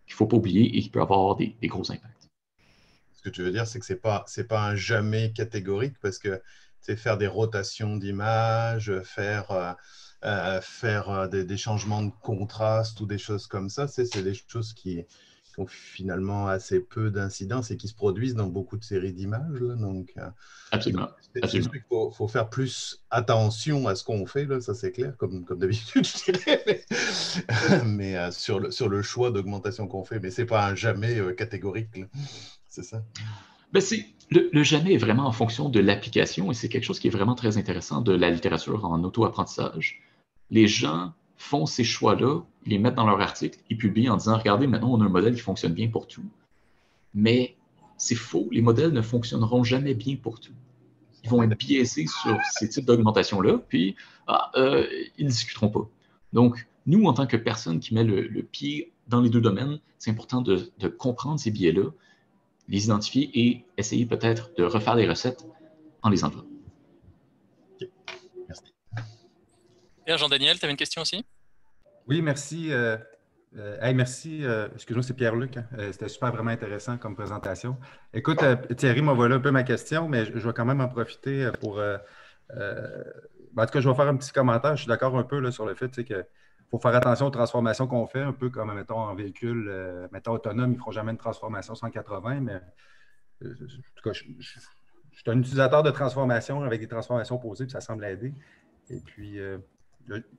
F: qu'il ne faut pas oublier et qui peuvent avoir des gros impacts.
D: Ce que tu veux dire, c'est que ce n'est pas un jamais catégorique parce que faire des rotations d'images, faire des changements de contraste ou des choses comme ça, c'est des choses qui ont finalement assez peu d'incidence et qui se produisent dans beaucoup de séries d'images. Donc,
F: absolument.
D: C'est sûr qu'il faut faire plus attention à ce qu'on fait, là, ça c'est clair, comme d'habitude, je dirais, mais sur le choix d'augmentation qu'on fait, mais ce n'est pas un jamais catégorique, c'est ça?
F: Ben le jamais est vraiment en fonction de l'application et c'est quelque chose qui est vraiment très intéressant de la littérature en auto-apprentissage. Les gens font ces choix-là, ils les mettent dans leur article, ils publient en disant « Regardez, maintenant on a un modèle qui fonctionne bien pour tout. » Mais c'est faux, les modèles ne fonctionneront jamais bien pour tout. Ils vont être biaisés sur ces types d'augmentation-là, puis ils ne discuteront pas. Donc, nous, en tant que personne qui met le pied dans les deux domaines, c'est important de comprendre ces biais-là, les identifier et essayer peut-être de refaire des recettes en les enlevant.
D: Okay. Merci.
B: Bien, Jean-Daniel, tu avais une question aussi?
G: Oui, merci. Merci. Excuse-moi, c'est Pierre-Luc. C'était super vraiment intéressant comme présentation. Écoute, Thierry m'a volé un peu ma question, mais je vais quand même en profiter pour... en tout cas, je vais faire un petit commentaire. Je suis d'accord un peu là, sur le fait qu'il faut faire attention aux transformations qu'on fait, un peu comme, mettons, en véhicule, mettons, autonome, ils ne feront jamais une transformation 180, mais en tout cas, je suis un utilisateur de transformation avec des transformations posées, puis ça semble aider. Et puis...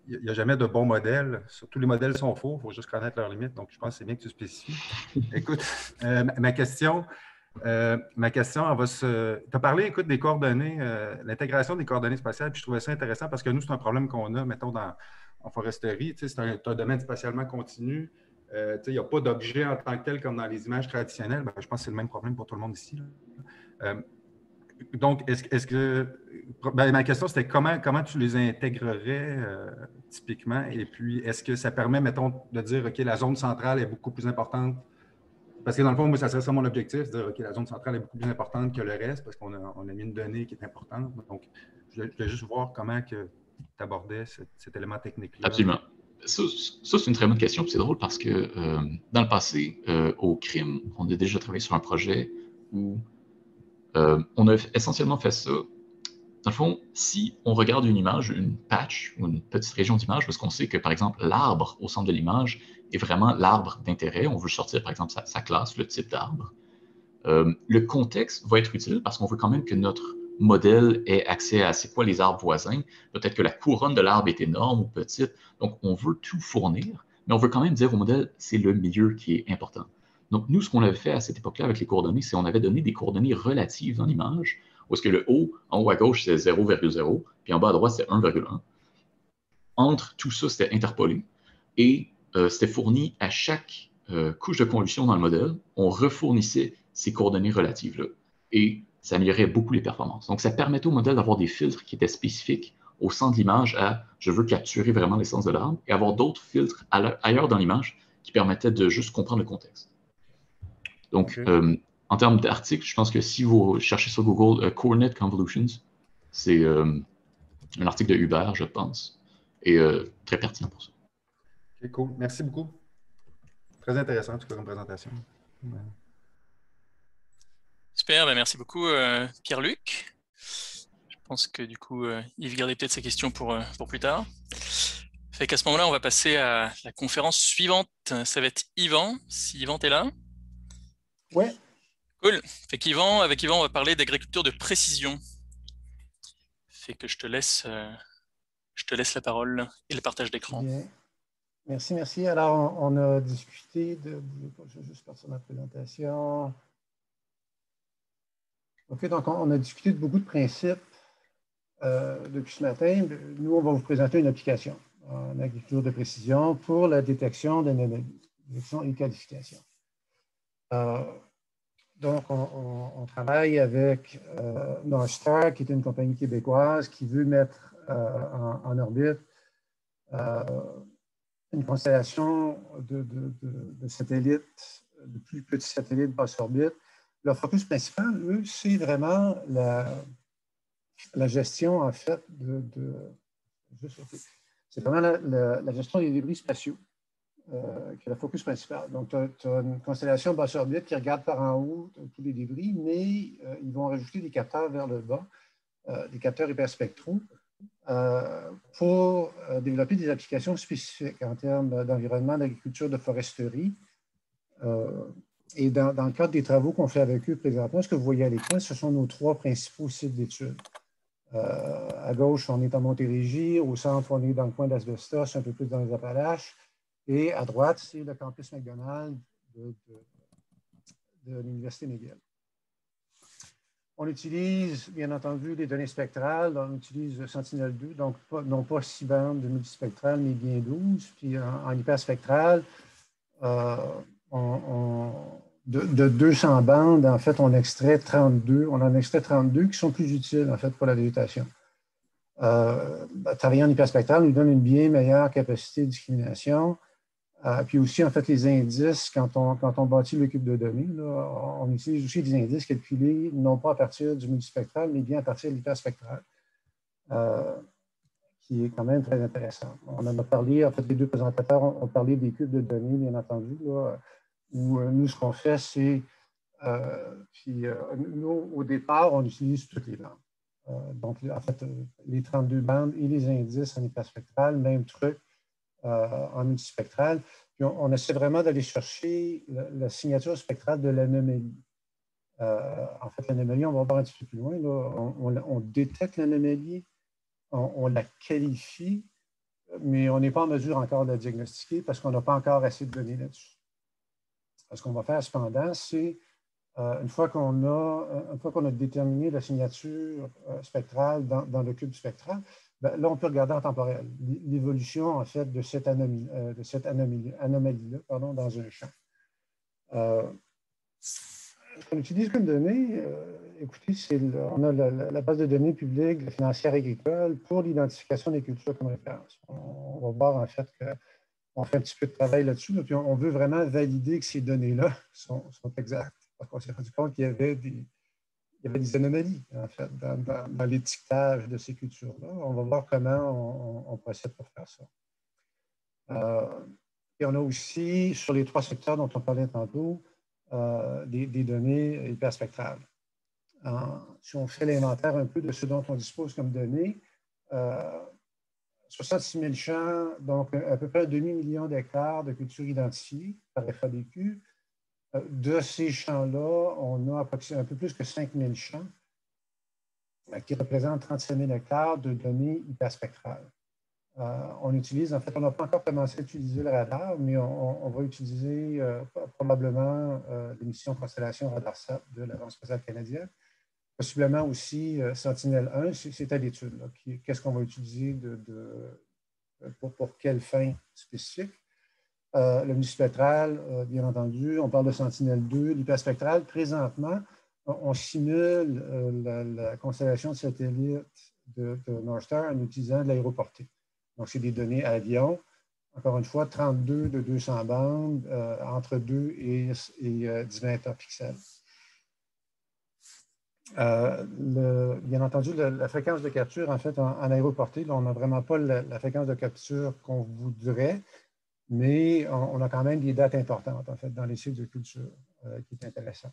G: il n'y a jamais de bons modèles. Tous les modèles sont faux, il faut juste connaître leurs limites. Donc, je pense que c'est bien que tu spécifies. Écoute, ma question, elle va se... Tu as parlé, écoute, des coordonnées, l'intégration des coordonnées spatiales, puis je trouvais ça intéressant parce que nous, c'est un problème qu'on a, mettons, en foresterie. C'est un domaine spatialement continu. Il n'y a pas d'objet en tant que tel comme dans les images traditionnelles. Ben, je pense que c'est le même problème pour tout le monde ici. Donc, est-ce que... Ben, ma question, c'était comment tu les intégrerais typiquement? Et puis, est-ce que ça permet, mettons, de dire, OK, la zone centrale est beaucoup plus importante Parce que dans le fond, moi, ça serait ça mon objectif, de dire, OK, la zone centrale est beaucoup plus importante que le reste parce qu'on a mis une donnée qui est importante. Donc, je voulais juste voir comment tu abordais cet élément technique-là.
F: Absolument. Ça c'est une très bonne question. C'est drôle parce que dans le passé, au crime, on a déjà travaillé sur un projet où on a essentiellement fait ça. Dans le fond, si on regarde une image, une patch ou une petite région d'image, parce qu'on sait que, par exemple, l'arbre au centre de l'image est vraiment l'arbre d'intérêt, on veut sortir, par exemple, sa classe, le type d'arbre. Le contexte va être utile parce qu'on veut quand même que notre modèle ait accès à c'est quoi les arbres voisins. Peut-être que la couronne de l'arbre est énorme ou petite, donc on veut tout fournir, mais on veut quand même dire au modèle c'est le milieu qui est important. Donc nous, ce qu'on avait fait à cette époque-là avec les coordonnées, c'est qu'on avait donné des coordonnées relatives dans l'image, où est-ce que le haut, en haut à gauche, c'est 0,0, puis en bas à droite, c'est 1,1. Entre tout ça, c'était interpolé, et c'était fourni à chaque couche de convolution dans le modèle, on refournissait ces coordonnées relatives-là. Et ça améliorait beaucoup les performances. Donc, ça permettait au modèle d'avoir des filtres qui étaient spécifiques au centre de l'image à « je veux capturer vraiment l'essence de l'arbre » et avoir d'autres filtres ailleurs dans l'image qui permettaient de juste comprendre le contexte. Donc, en termes d'articles, je pense que si vous cherchez sur Google Coordinate Convolutions, c'est un article de Hubert, je pense, et très pertinent pour ça.
G: OK, cool. Merci beaucoup. Très intéressant, en tout cas, comme présentation. Ouais.
B: Super, ben merci beaucoup Pierre-Luc. Je pense que du coup, Yves gardait peut-être ses questions pour plus tard. Fait qu'à ce moment-là, on va passer à la conférence suivante. Ça va être Yvan, si Yvan est là.
H: Ouais.
B: Cool. Fait qu'Yvan, avec Yvan, on va parler d'agriculture de précision. Fait que je te laisse la parole et le partage d'écran.
H: Bien. Merci, merci. Alors, on a discuté je vais juste partir de ma présentation. OK, donc on a discuté de beaucoup de principes depuis ce matin. Nous, on va vous présenter une application en agriculture de précision pour la détection d'anomalies, détection et qualification. Donc, on travaille avec Northstar, qui est une compagnie québécoise qui veut mettre en orbite une constellation de satellites, de plus petits satellites basse orbite. Leur focus principal, eux, c'est vraiment la gestion, en fait, c'est vraiment la gestion des débris spatiaux, qui est le focus principal. Donc, tu as une constellation basse orbite qui regarde par en haut tous les débris, mais ils vont rajouter des capteurs vers le bas, des capteurs hyperspectraux, pour développer des applications spécifiques en termes d'environnement, d'agriculture, de foresterie. Et dans le cadre des travaux qu'on fait avec eux présentement, ce que vous voyez à l'écran, ce sont nos 3 principaux sites d'études. À gauche, on est à Montérégie. Au centre, on est dans le coin d'Asbestos, un peu plus dans les Appalaches. Et à droite, c'est le campus McDonald de l'Université McGill. On utilise, bien entendu, les données spectrales. On utilise Sentinel-2, donc non pas 6 bandes de multispectral, mais bien 12. Puis en hyperspectral, de 200 bandes, en fait, on en extrait 32 qui sont plus utiles, en fait, pour la végétation. Travailler en hyperspectral nous donne une bien meilleure capacité de discrimination. Puis aussi, en fait, les indices, quand on bâtit le cube de données, là, on utilise aussi des indices calculés, non pas à partir du multispectral, mais bien à partir de l'hyperspectral, qui est quand même très intéressant. On en a parlé, en fait, les 2 présentateurs ont parlé des cubes de données, bien entendu, là, où nous, ce qu'on fait, c'est, nous, au départ, on utilise toutes les bandes. Donc, en fait, les 32 bandes et les indices en hyperspectral, même truc en multispectral. Puis on essaie vraiment d'aller chercher la signature spectrale de l'anomalie. En fait, l'anomalie, on va voir un petit peu plus loin. Là, on détecte l'anomalie, on la qualifie, mais on n'est pas en mesure encore de la diagnostiquer parce qu'on n'a pas encore assez de données là-dessus. Ce qu'on va faire cependant, c'est une fois qu'on a déterminé la signature spectrale dans le cube spectral, ben, là, on peut regarder en temporel l'évolution, en fait, de cette anomalie-là, dans un champ. On utilise comme données, écoutez, on a la base de données publique financière agricole pour l'identification des cultures comme référence. On va voir, en fait, que on fait un petit peu de travail là-dessus, puis on veut vraiment valider que ces données-là sont exactes. Parce qu'on s'est rendu compte qu'il y avait des anomalies, en fait, dans l'étiquetage de ces cultures-là. On va voir comment on procède pour faire ça. Et on a aussi, sur les 3 secteurs dont on parlait tantôt, des données hyperspectrales. Si on fait l'inventaire un peu de ce dont on dispose comme données, 66 000 champs, donc à peu près 2,5 millions d'hectares de cultures identifiées par FADQ. De ces champs-là, on a un peu plus que 5 000 champs qui représentent 35 000 hectares de données hyperspectrales. On utilise, en fait, on n'a pas encore commencé à utiliser le radar, mais on va utiliser probablement l'émission Constellation RadarSat de l'Agence spatiale canadienne. Possiblement aussi Sentinel-1, c'est à l'étude. Qu'est-ce qu'on va utiliser pour quelle fin spécifique? Le multispectral, bien entendu, on parle de Sentinel-2, l'hyperspectral. Présentement, on simule la constellation de satellites de NorthStar en utilisant de l'aéroportée. Donc, c'est des données avions. Encore une fois, 32 de 200 bandes, entre 2 et 10 mégapixels. Bien entendu, la fréquence de capture, en fait, en aéroportée, là, on n'a vraiment pas la fréquence de capture qu'on voudrait, mais on a quand même des dates importantes, en fait, dans les sites de culture, qui est intéressant.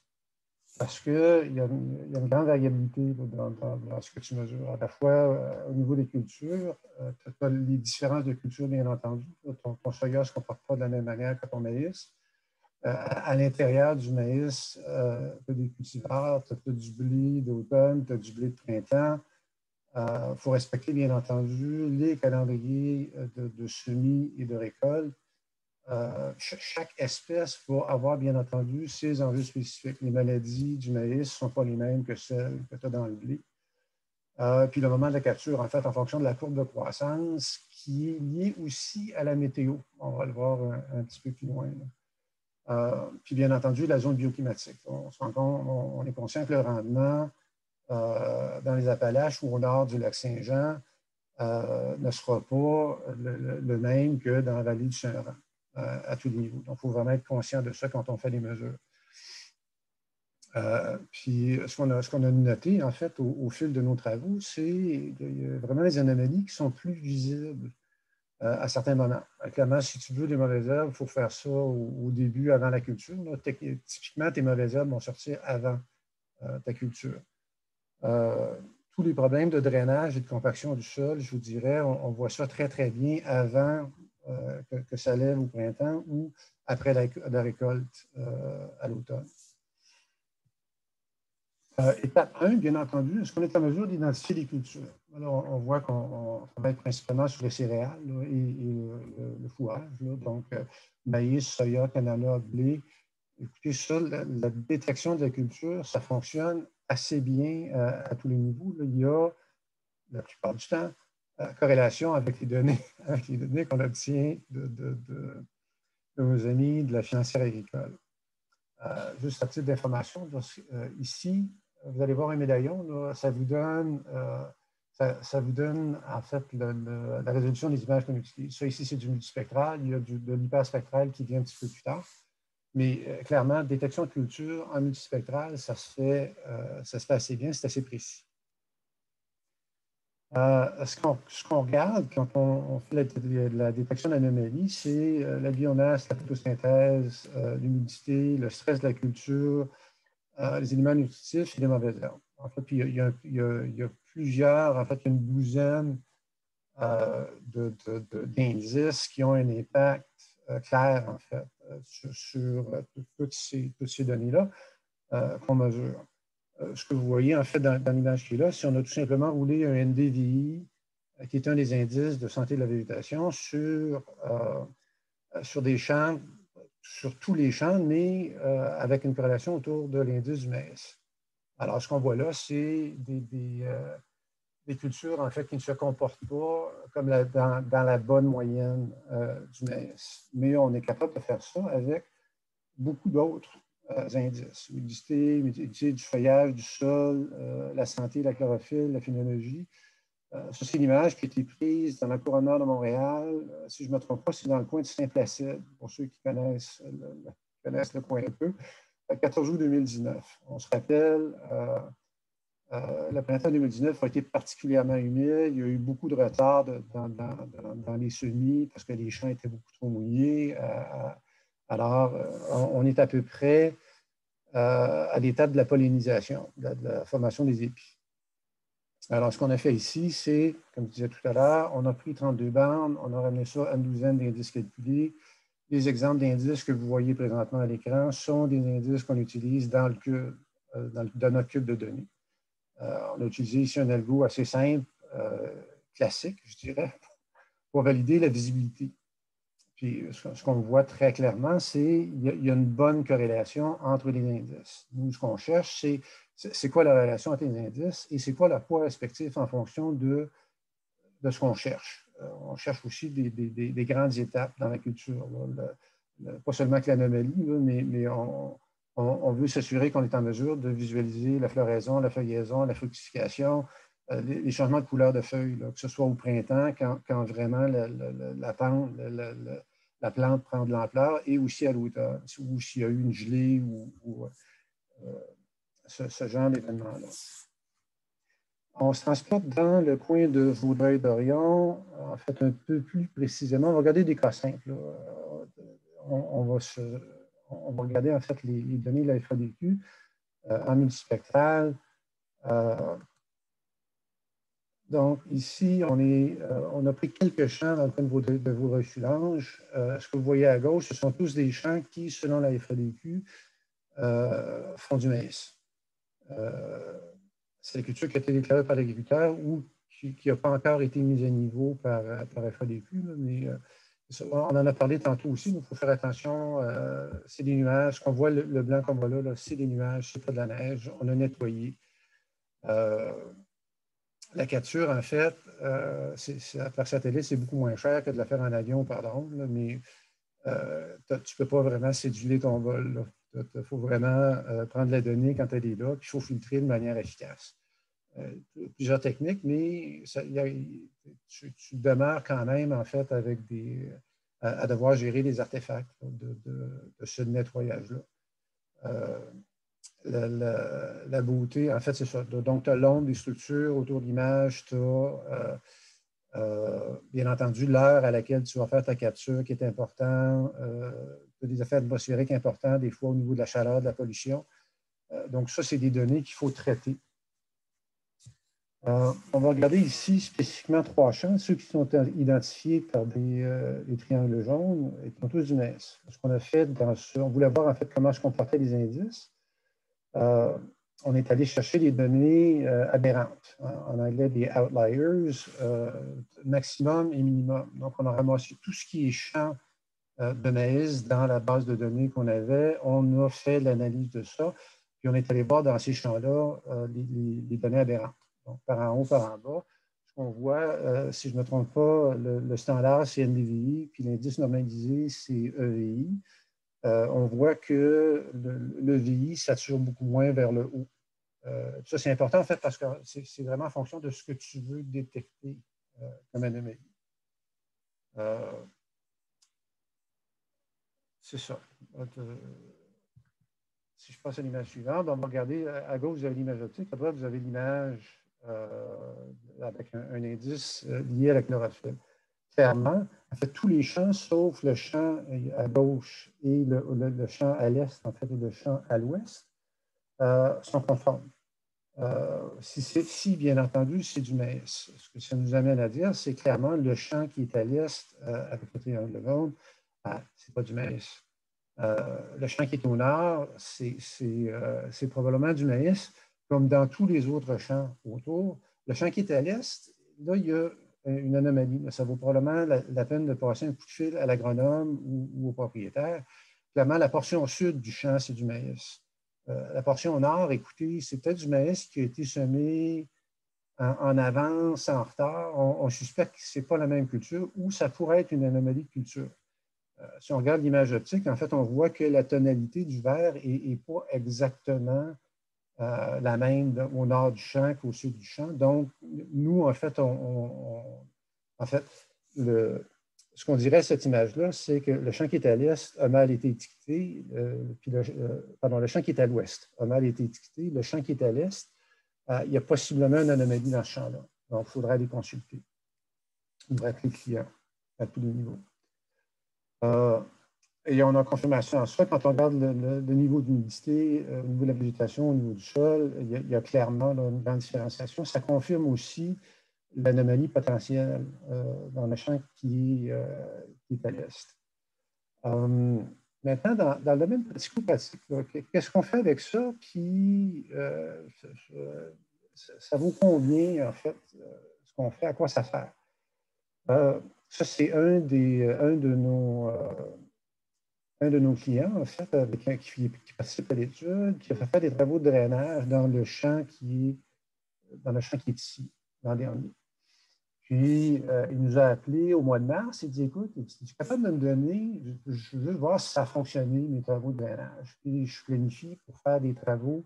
H: Parce qu'il y a une grande variabilité dans ce que tu mesures. À la fois, au niveau des cultures, tu as les différences de culture, bien entendu. Ton soya ne se comporte pas de la même manière que ton maïs. À l'intérieur du maïs, tu as des cultivars, tu as du blé d'automne, tu as du blé de printemps. Il faut respecter, bien entendu, les calendriers de semis et de récolte. Chaque espèce va avoir, bien entendu, ses enjeux spécifiques. Les maladies du maïs ne sont pas les mêmes que celles que tu as dans le blé. Puis le moment de la capture, en fait, en fonction de la courbe de croissance, qui est liée aussi à la météo. On va le voir un petit peu plus loin. Puis bien entendu, la zone bioclimatique. On est conscient que le rendement dans les Appalaches ou au nord du lac Saint-Jean ne sera pas le même que dans la vallée du Saint-Laurent à tous les niveaux. Donc, il faut vraiment être conscient de ça quand on fait des mesures. Puis ce qu'on a noté, en fait, au fil de nos travaux, c'est vraiment des anomalies qui sont plus visibles à certains moments. Clairement, si tu veux des mauvaises herbes, il faut faire ça au début, avant la culture. Là. Typiquement, tes mauvaises herbes vont sortir avant ta culture. Tous les problèmes de drainage et de compaction du sol, je vous dirais, on voit ça très, très bien avant que ça lève au printemps ou après la récolte à l'automne. Étape 1, bien entendu, est-ce qu'on est en mesure d'identifier les cultures? Alors, on voit qu'on travaille principalement sur les céréales là, et le fourrage. Là, donc, maïs, soya, canola, blé. Écoutez, ça, la détection de la culture, ça fonctionne assez bien à tous les niveaux. Là. Il y a, la plupart du temps, corrélation avec les données qu'on obtient de nos amis de la financière agricole. Juste à titre d'information, ici, vous allez voir un médaillon, là, ça vous donne en fait la résolution des images qu'on utilise. Ça ici, c'est du multispectral, il y a de l'hyperspectral qui vient un petit peu plus tard. Mais clairement, détection de culture en multispectral, ça se fait assez bien, c'est assez précis. Ce qu'on regarde quand on fait la détection d'anomalies, c'est la biomasse, la photosynthèse, l'humidité, le stress de la culture, les éléments nutritifs et les mauvaises herbes. En fait, puis il y a plusieurs, en fait, une douzaine d'indices qui ont un impact clair, en fait, sur toutes ces données-là qu'on mesure. Ce que vous voyez, en fait, dans l'image qui est là, c'est qu'on a tout simplement roulé un NDVI, qui est un des indices de santé de la végétation, sur des champs, sur tous les champs, mais avec une corrélation autour de l'indice du maïs. Alors, ce qu'on voit là, c'est des cultures, en fait, qui ne se comportent pas comme dans la bonne moyenne du maïs. Mais on est capable de faire ça avec beaucoup d'autres indices. L'humidité du feuillage, du sol, la santé, la chlorophylle, la phénologie. Ça, c'est l'image qui a été prise dans la couronne nord de Montréal. Si je ne me trompe pas, c'est dans le coin de Saint-Placide, pour ceux qui connaissent le coin un peu, le 14 août 2019. On se rappelle, le printemps 2019 a été particulièrement humide. Il y a eu beaucoup de retard dans les semis parce que les champs étaient beaucoup trop mouillés. Alors, on est à peu près à l'étape de la pollinisation, de la formation des épis. Alors, ce qu'on a fait ici, c'est, comme je disais tout à l'heure, on a pris 32 bandes, on a ramené ça à une douzaine d'indices calculés. Les exemples d'indices que vous voyez présentement à l'écran sont des indices qu'on utilise dans le cube, dans notre cube de données. On a utilisé ici un algo assez simple, classique, je dirais, pour valider la visibilité. Puis, ce qu'on voit très clairement, c'est qu'il y a une bonne corrélation entre les indices. Nous, ce qu'on cherche, c'est quoi la relation entre les indices et c'est quoi leur poids respectif en fonction de ce qu'on cherche. On cherche aussi des grandes étapes dans la culture. Pas seulement que l'anomalie, mais on veut s'assurer qu'on est en mesure de visualiser la floraison, la feuillaison, la fructification, les changements de couleur de feuilles, que ce soit au printemps, quand vraiment la plante prend de l'ampleur, et aussi à l'automne, ou s'il y a eu une gelée ou ce genre d'événement-là. On se transporte dans le coin de Vaudreuil-Dorion, en fait, un peu plus précisément. On va regarder des cas simples. On va regarder, en fait, les données de la FADQ en multispectral. Donc, ici, on a pris quelques champs dans le coin de Vaudreuil-Soulanges. Ce que vous voyez à gauche, ce sont tous des champs qui, selon la FADQ, font du maïs. C'est la culture qui a été déclarée par l'agriculteur ou qui n'a pas encore été mise à niveau par FADQ, mais on en a parlé tantôt aussi, mais il faut faire attention. C'est des nuages. Ce qu'on voit, le blanc qu'on voit là, c'est des nuages, c'est pas de la neige. On a nettoyé. La capture, en fait, par satellite, c'est beaucoup moins cher que de la faire en avion ou par drone, mais tu ne peux pas vraiment céduler ton vol. Il faut vraiment prendre la donnée quand elle est là, puis il faut filtrer de manière efficace. Plusieurs techniques, mais tu demeures quand même, en fait, avec à devoir gérer des artefacts de ce nettoyage-là. La beauté, en fait, c'est ça. Donc, tu as l'ombre des structures autour de l'image, tu as bien entendu l'heure à laquelle tu vas faire ta capture qui est important, tu as des effets atmosphériques importants, des fois au niveau de la chaleur, de la pollution. Donc, ça, c'est des données qu'il faut traiter. On va regarder ici spécifiquement 3 champs, ceux qui sont identifiés par des triangles jaunes et qui ont tous du maïs. Ce qu'on a fait on voulait voir en fait comment se comportaient les indices. On est allé chercher des données aberrantes, en anglais des outliers, maximum et minimum. Donc, on a ramassé tout ce qui est champ de maïs dans la base de données qu'on avait. On a fait l'analyse de ça, puis on est allé voir dans ces champs-là les données aberrantes. Donc, par en haut, par en bas. Ce qu'on voit, si je ne me trompe pas, le standard, c'est NDVI, puis l'indice normalisé, c'est EVI. On voit que le VI sature beaucoup moins vers le haut. Ça, c'est important, en fait, parce que c'est vraiment en fonction de ce que tu veux détecter comme anomalie. C'est ça. Si je passe à l'image suivante, on va regarder à gauche, vous avez l'image optique, à droite, vous avez l'image avec un indice lié à la chlorophylle. Clairement, en fait, tous les champs, sauf le champ à gauche et le champ à l'est, en fait, et le champ à l'ouest, sont conformes. Si, bien entendu, c'est du maïs. Ce que ça nous amène à dire, c'est clairement le champ qui est à l'est, avec le triangle jaune, ce n'est pas du maïs. Le champ qui est au nord, c'est probablement du maïs, comme dans tous les autres champs autour. Le champ qui est à l'est, là, il y a une anomalie. Ça vaut probablement la peine de passer un coup de fil à l'agronome ou au propriétaire. Clairement, la portion sud du champ, c'est du maïs. La portion nord, écoutez, c'est peut-être du maïs qui a été semé en avance, en retard. On suspecte que ce n'est pas la même culture ou ça pourrait être une anomalie de culture. Si on regarde l'image optique, en fait, on voit que la tonalité du vert n'est pas exactement la même au nord du champ qu'au sud du champ. Donc, nous, en fait, ce qu'on dirait à cette image-là, c'est que le champ qui est à l'est a mal été étiqueté, puis le champ qui est à l'ouest a mal été étiqueté. Le champ qui est à l'est, il y a possiblement une anomalie dans ce champ-là. Donc, il faudra les consulter ou rappeler le client à tous les niveaux. Et on a confirmation en soi, quand on regarde le niveau d'humidité, au niveau de la végétation, au niveau du sol, il y a clairement là, une grande différenciation. Ça confirme aussi l'anomalie potentielle dans le champ qui est à l'est. Maintenant, dans le domaine pratico-pratique, qu'est-ce qu'on fait avec ça ça vaut combien, en fait, ce qu'on fait, à quoi ça sert? Ça, c'est un de nos clients, en fait, qui participe à l'étude, qui a fait des travaux de drainage dans le champ qui est ici, l'an dernier. Puis, il nous a appelé au mois de mars. Il dit, écoute, tu es capable de me donner, je veux voir si ça a fonctionné, mes travaux de drainage. Puis, je planifie pour faire des travaux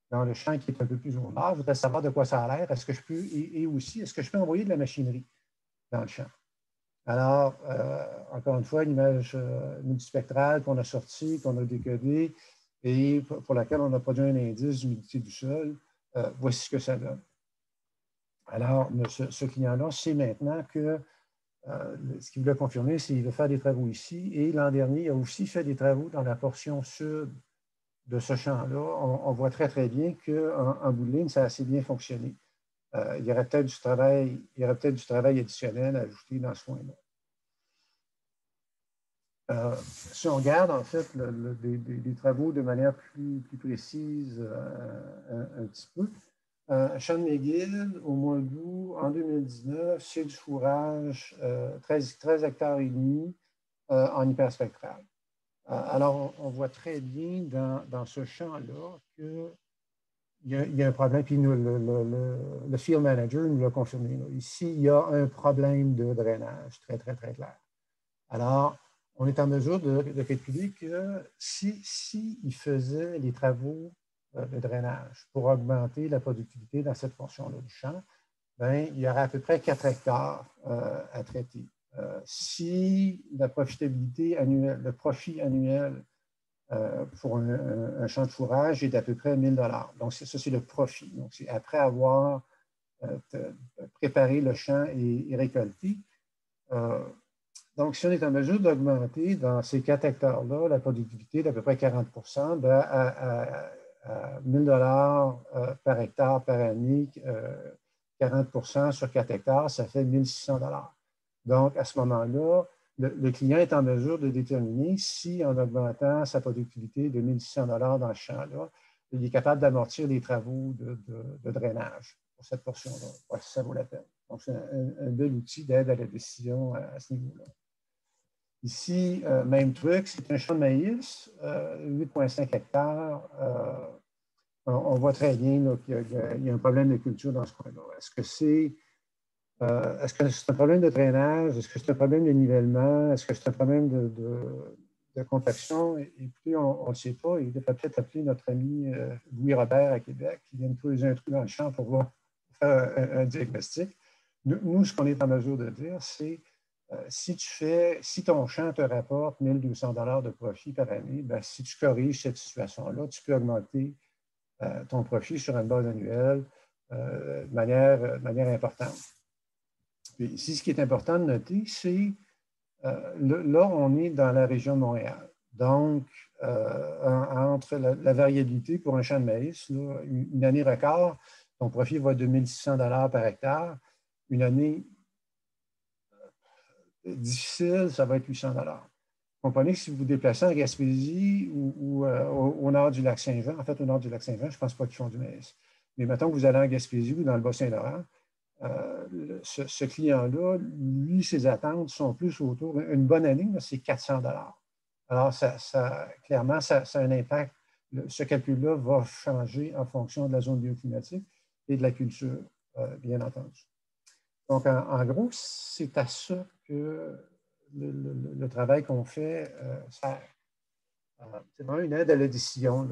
H: dans le champ qui est un peu plus au nord. Je voudrais savoir de quoi ça a l'air. Est-ce que je peux, et aussi, est-ce que je peux envoyer de la machinerie dans le champ? Alors, encore une fois, une image multispectrale qu'on a sortie, qu'on a décodée et pour laquelle on a produit un indice d'humidité du sol. Voici ce que ça donne. Alors, ce client-là sait maintenant que ce qu'il voulait confirmer, c'est qu'il veut faire des travaux ici. Et l'an dernier, il a aussi fait des travaux dans la portion sud de ce champ-là. On voit très, très bien qu'en bout de ligne, ça a assez bien fonctionné. Il y aurait peut-être du travail additionnel à ajouter dans ce coin-là. Si on regarde, en fait, des travaux de manière plus précise un petit peu, champ de McGill, au mois d'août, en 2019, c'est du fourrage 13 hectares et demi en hyperspectral. Alors, on voit très bien dans ce champ-là qu'il y a un problème, puis le field manager nous l'a confirmé. Là. Ici, il y a un problème de drainage très, très, très clair. Alors, on est en mesure de calculer que s'il faisait les travaux de drainage pour augmenter la productivité dans cette portion-là du champ, bien, il y aurait à peu près 4 hectares à traiter. Si la profitabilité annuelle, le profit annuel pour un champ de fourrage est d'à peu près 1 000 $. Donc, ça, c'est le profit. Donc, c'est après avoir préparé le champ et récolté. Donc, si on est en mesure d'augmenter dans ces 4 hectares-là la productivité d'à peu près 40 $, bien, à 1 000 $ par hectare par année, 40 sur 4 hectares, ça fait 1 600 $. Donc, à ce moment-là, le client est en mesure de déterminer si, en augmentant sa productivité de 1 600 $ dans ce champ-là, il est capable d'amortir les travaux de drainage pour cette portion-là. Ouais, ça vaut la peine. Donc, c'est un bel outil d'aide à la décision à ce niveau-là. Ici, même truc, c'est un champ de maïs, 8,5 hectares. On voit très bien qu'il y a un problème de culture dans ce coin-là. Est-ce que c'est un problème de drainage? Est-ce que c'est un problème de nivellement? Est-ce que c'est un problème de compaction? Écoutez, on ne le sait pas. Il devrait peut-être appeler notre ami Louis Robert à Québec, qui vient de creuser un trou dans le champ pour faire un diagnostic. Nous, ce qu'on est en mesure de dire, c'est si ton champ te rapporte 1 200 $ de profit par année, bien, si tu corriges cette situation-là, tu peux augmenter ton profit sur une base annuelle de manière importante. Puis ici, ce qui est important de noter, c'est là, on est dans la région de Montréal. Donc, entre la variabilité pour un champ de maïs, là, une année record, ton profit va de 1 600 $ par hectare. Une année difficile, ça va être 800 $. Comprenez que si vous vous déplacez en Gaspésie ou au nord du lac Saint-Jean, en fait, au nord du lac Saint-Jean, je ne pense pas qu'ils font du maïs. Mais mettons que vous allez en Gaspésie ou dans le Bas-Saint-Laurent, ce client-là, lui, ses attentes sont plus autour. Une bonne année, c'est 400 $. Alors, clairement, ça a un impact. Ce calcul-là va changer en fonction de la zone bioclimatique et de la culture, bien entendu. Donc, en gros, c'est à ça que le travail qu'on fait sert. C'est vraiment une aide à la décision.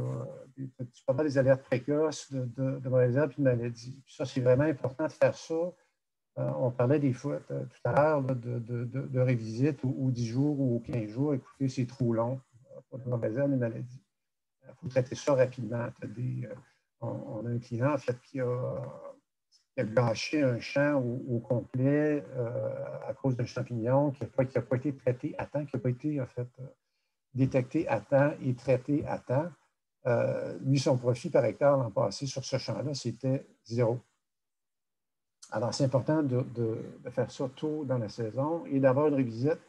H: Tu peux avoir des alertes précoces de mauvaises herbes et de maladies. Puis ça, c'est vraiment important de faire ça. On parlait des fois tout à l'heure de révisite ou 10 jours ou 15 jours. Écoutez, c'est trop long pour les mauvaises herbes et les maladies. Il faut traiter ça rapidement. On a un client, en fait, qui a gâché un champ au complet à cause d'un champignon qui n'a pas été traité à temps, qui n'a pas été, en fait, détecté à temps et traité à temps. Lui, son profit par hectare l'an passé sur ce champ-là, c'était 0. Alors, c'est important de faire ça tôt dans la saison et d'avoir une révisite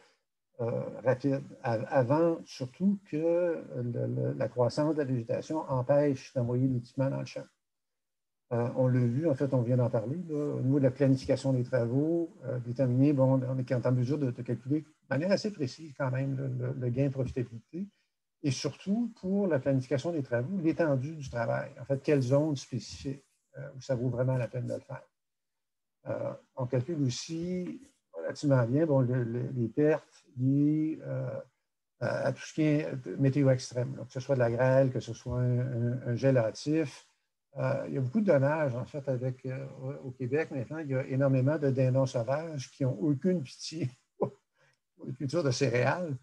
H: rapide, avant surtout que la croissance de la végétation empêche d'envoyer l'équipement dans le champ. On l'a vu, en fait, on vient d'en parler, là, au niveau de la planification des travaux, déterminer, bon, on est en mesure de calculer de manière assez précise quand même le gain de profitabilité et surtout pour la planification des travaux, l'étendue du travail. En fait, quelle zone spécifique où ça vaut vraiment la peine de le faire. On calcule aussi relativement bien bon, les pertes liées à tout ce qui est météo extrême, là, que ce soit de la grêle, que ce soit un gel hâtif. Il y a beaucoup de dommages, en fait, au Québec maintenant. Il y a énormément de dindons sauvages qui n'ont aucune pitié pour les cultures de céréales.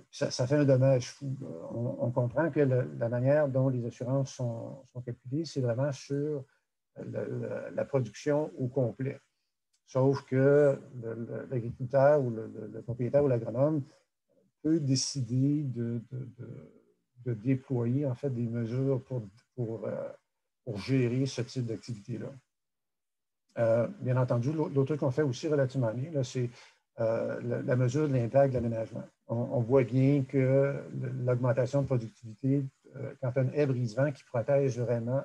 H: Ça fait un dommage fou. On comprend que la manière dont les assurances sont calculées, c'est vraiment sur la production au complet. Sauf que l'agriculteur ou le propriétaire ou l'agronome peut décider de déployer en fait des mesures pour gérer ce type d'activité-là. Bien entendu, l'autre truc qu'on fait aussi relativement bien, c'est la mesure de l'impact de l'aménagement. On voit bien que l'augmentation de productivité, quand on a une haie brise-vent qui protège vraiment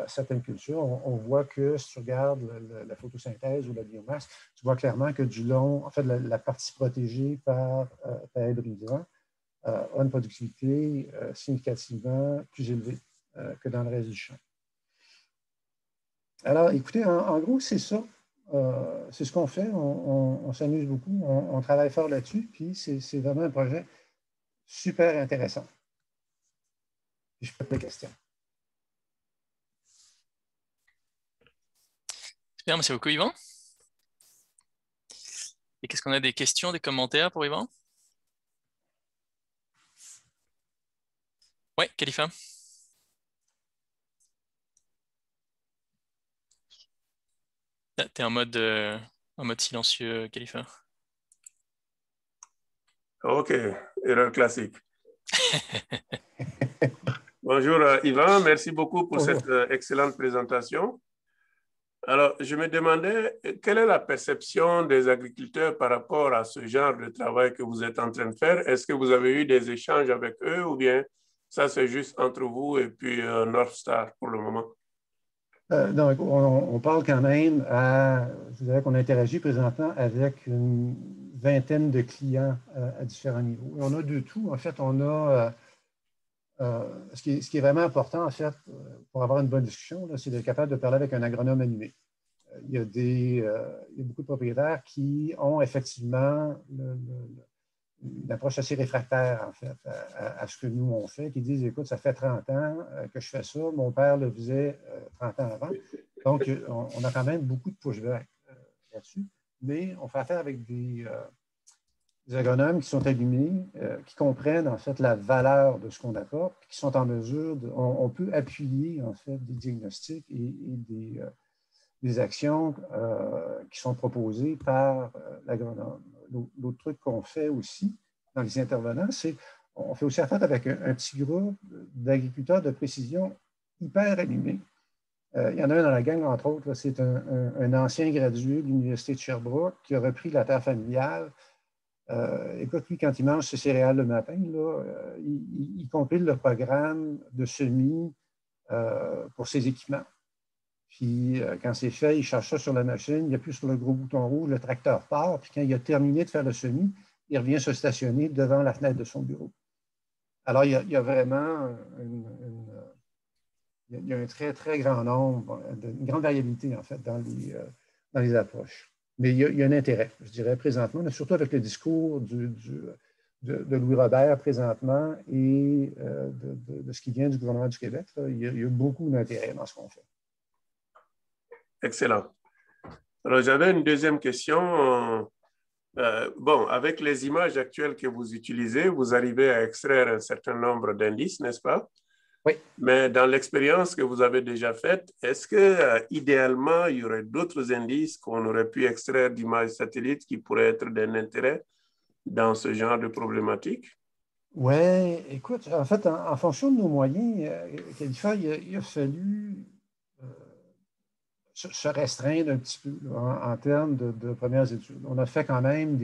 H: certaines cultures, on voit que si tu regardes la photosynthèse ou la biomasse, tu vois clairement que du long, en fait, la partie protégée par haie brise-vent a une productivité significativement plus élevée que dans le reste du champ. Alors, écoutez, en gros, c'est ça. C'est ce qu'on fait. On s'amuse beaucoup. On travaille fort là-dessus. Puis, c'est vraiment un projet super intéressant. Puis, je peux te poser des questions.
B: Super, merci beaucoup, Yvan. Et qu'est-ce qu'on a, des questions, des commentaires pour Yvan? Oui, Khalifa. Tu es en mode silencieux, Khalifa.
E: OK, erreur classique. Bonjour Yvan, merci beaucoup pour cette excellente présentation. Alors, je me demandais, quelle est la perception des agriculteurs par rapport à ce genre de travail que vous êtes en train de faire? Est-ce que vous avez eu des échanges avec eux ou bien ça, c'est juste entre vous et puis North Star pour le moment?
H: Donc, on parle quand même je dirais qu'on interagit présentement avec une vingtaine de clients à différents niveaux. Et on a de tout. En fait, on a ce qui est vraiment important, en fait, pour avoir une bonne discussion, c'est d'être capable de parler avec un agronome animé. Il y a beaucoup de propriétaires qui ont effectivement une approche assez réfractaire, en fait, à ce que nous, on fait, qui disent, écoute, ça fait 30 ans que je fais ça, mon père le faisait 30 ans avant. Donc, on a quand même beaucoup de pushback là-dessus, mais on fait affaire avec des agronomes qui sont allumés, qui comprennent, en fait, la valeur de ce qu'on apporte, qui sont en mesure on peut appuyer, en fait, des diagnostics et des actions qui sont proposées par l'agronome. L'autre truc qu'on fait aussi dans les intervenants, c'est on fait aussi affaire avec un petit groupe d'agriculteurs de précision hyper allumés. Il y en a un dans la gang, entre autres, c'est un ancien gradué de l'Université de Sherbrooke qui a repris la terre familiale. Écoute, lui, quand il mange ses céréales le matin, là, il compile le programme de semis pour ses équipements. Puis, quand c'est fait, il cherche ça sur la machine, il appuie sur le gros bouton rouge, le tracteur part, puis quand il a terminé de faire le semis, il revient se stationner devant la fenêtre de son bureau. Alors, il y a vraiment il y a un très, très grand nombre, une grande variabilité, en fait, dans les approches. Mais il y a un intérêt, je dirais, présentement, surtout avec le discours du de Louis Robert présentement et de ce qui vient du gouvernement du Québec. Il y a beaucoup d'intérêt dans ce qu'on fait.
E: Excellent. Alors, j'avais une deuxième question. Bon, avec les images actuelles que vous utilisez, vous arrivez à extraire un certain nombre d'indices, n'est-ce pas?
H: Oui.
E: Mais dans l'expérience que vous avez déjà faite, est-ce que idéalement, il y aurait d'autres indices qu'on aurait pu extraire d'images satellites qui pourraient être d'un intérêt dans ce genre de problématique?
H: Oui, écoute, en fait, en fonction de nos moyens, Khalifa, il a fallu se restreindre un petit peu là, en termes de premières études. On a fait quand même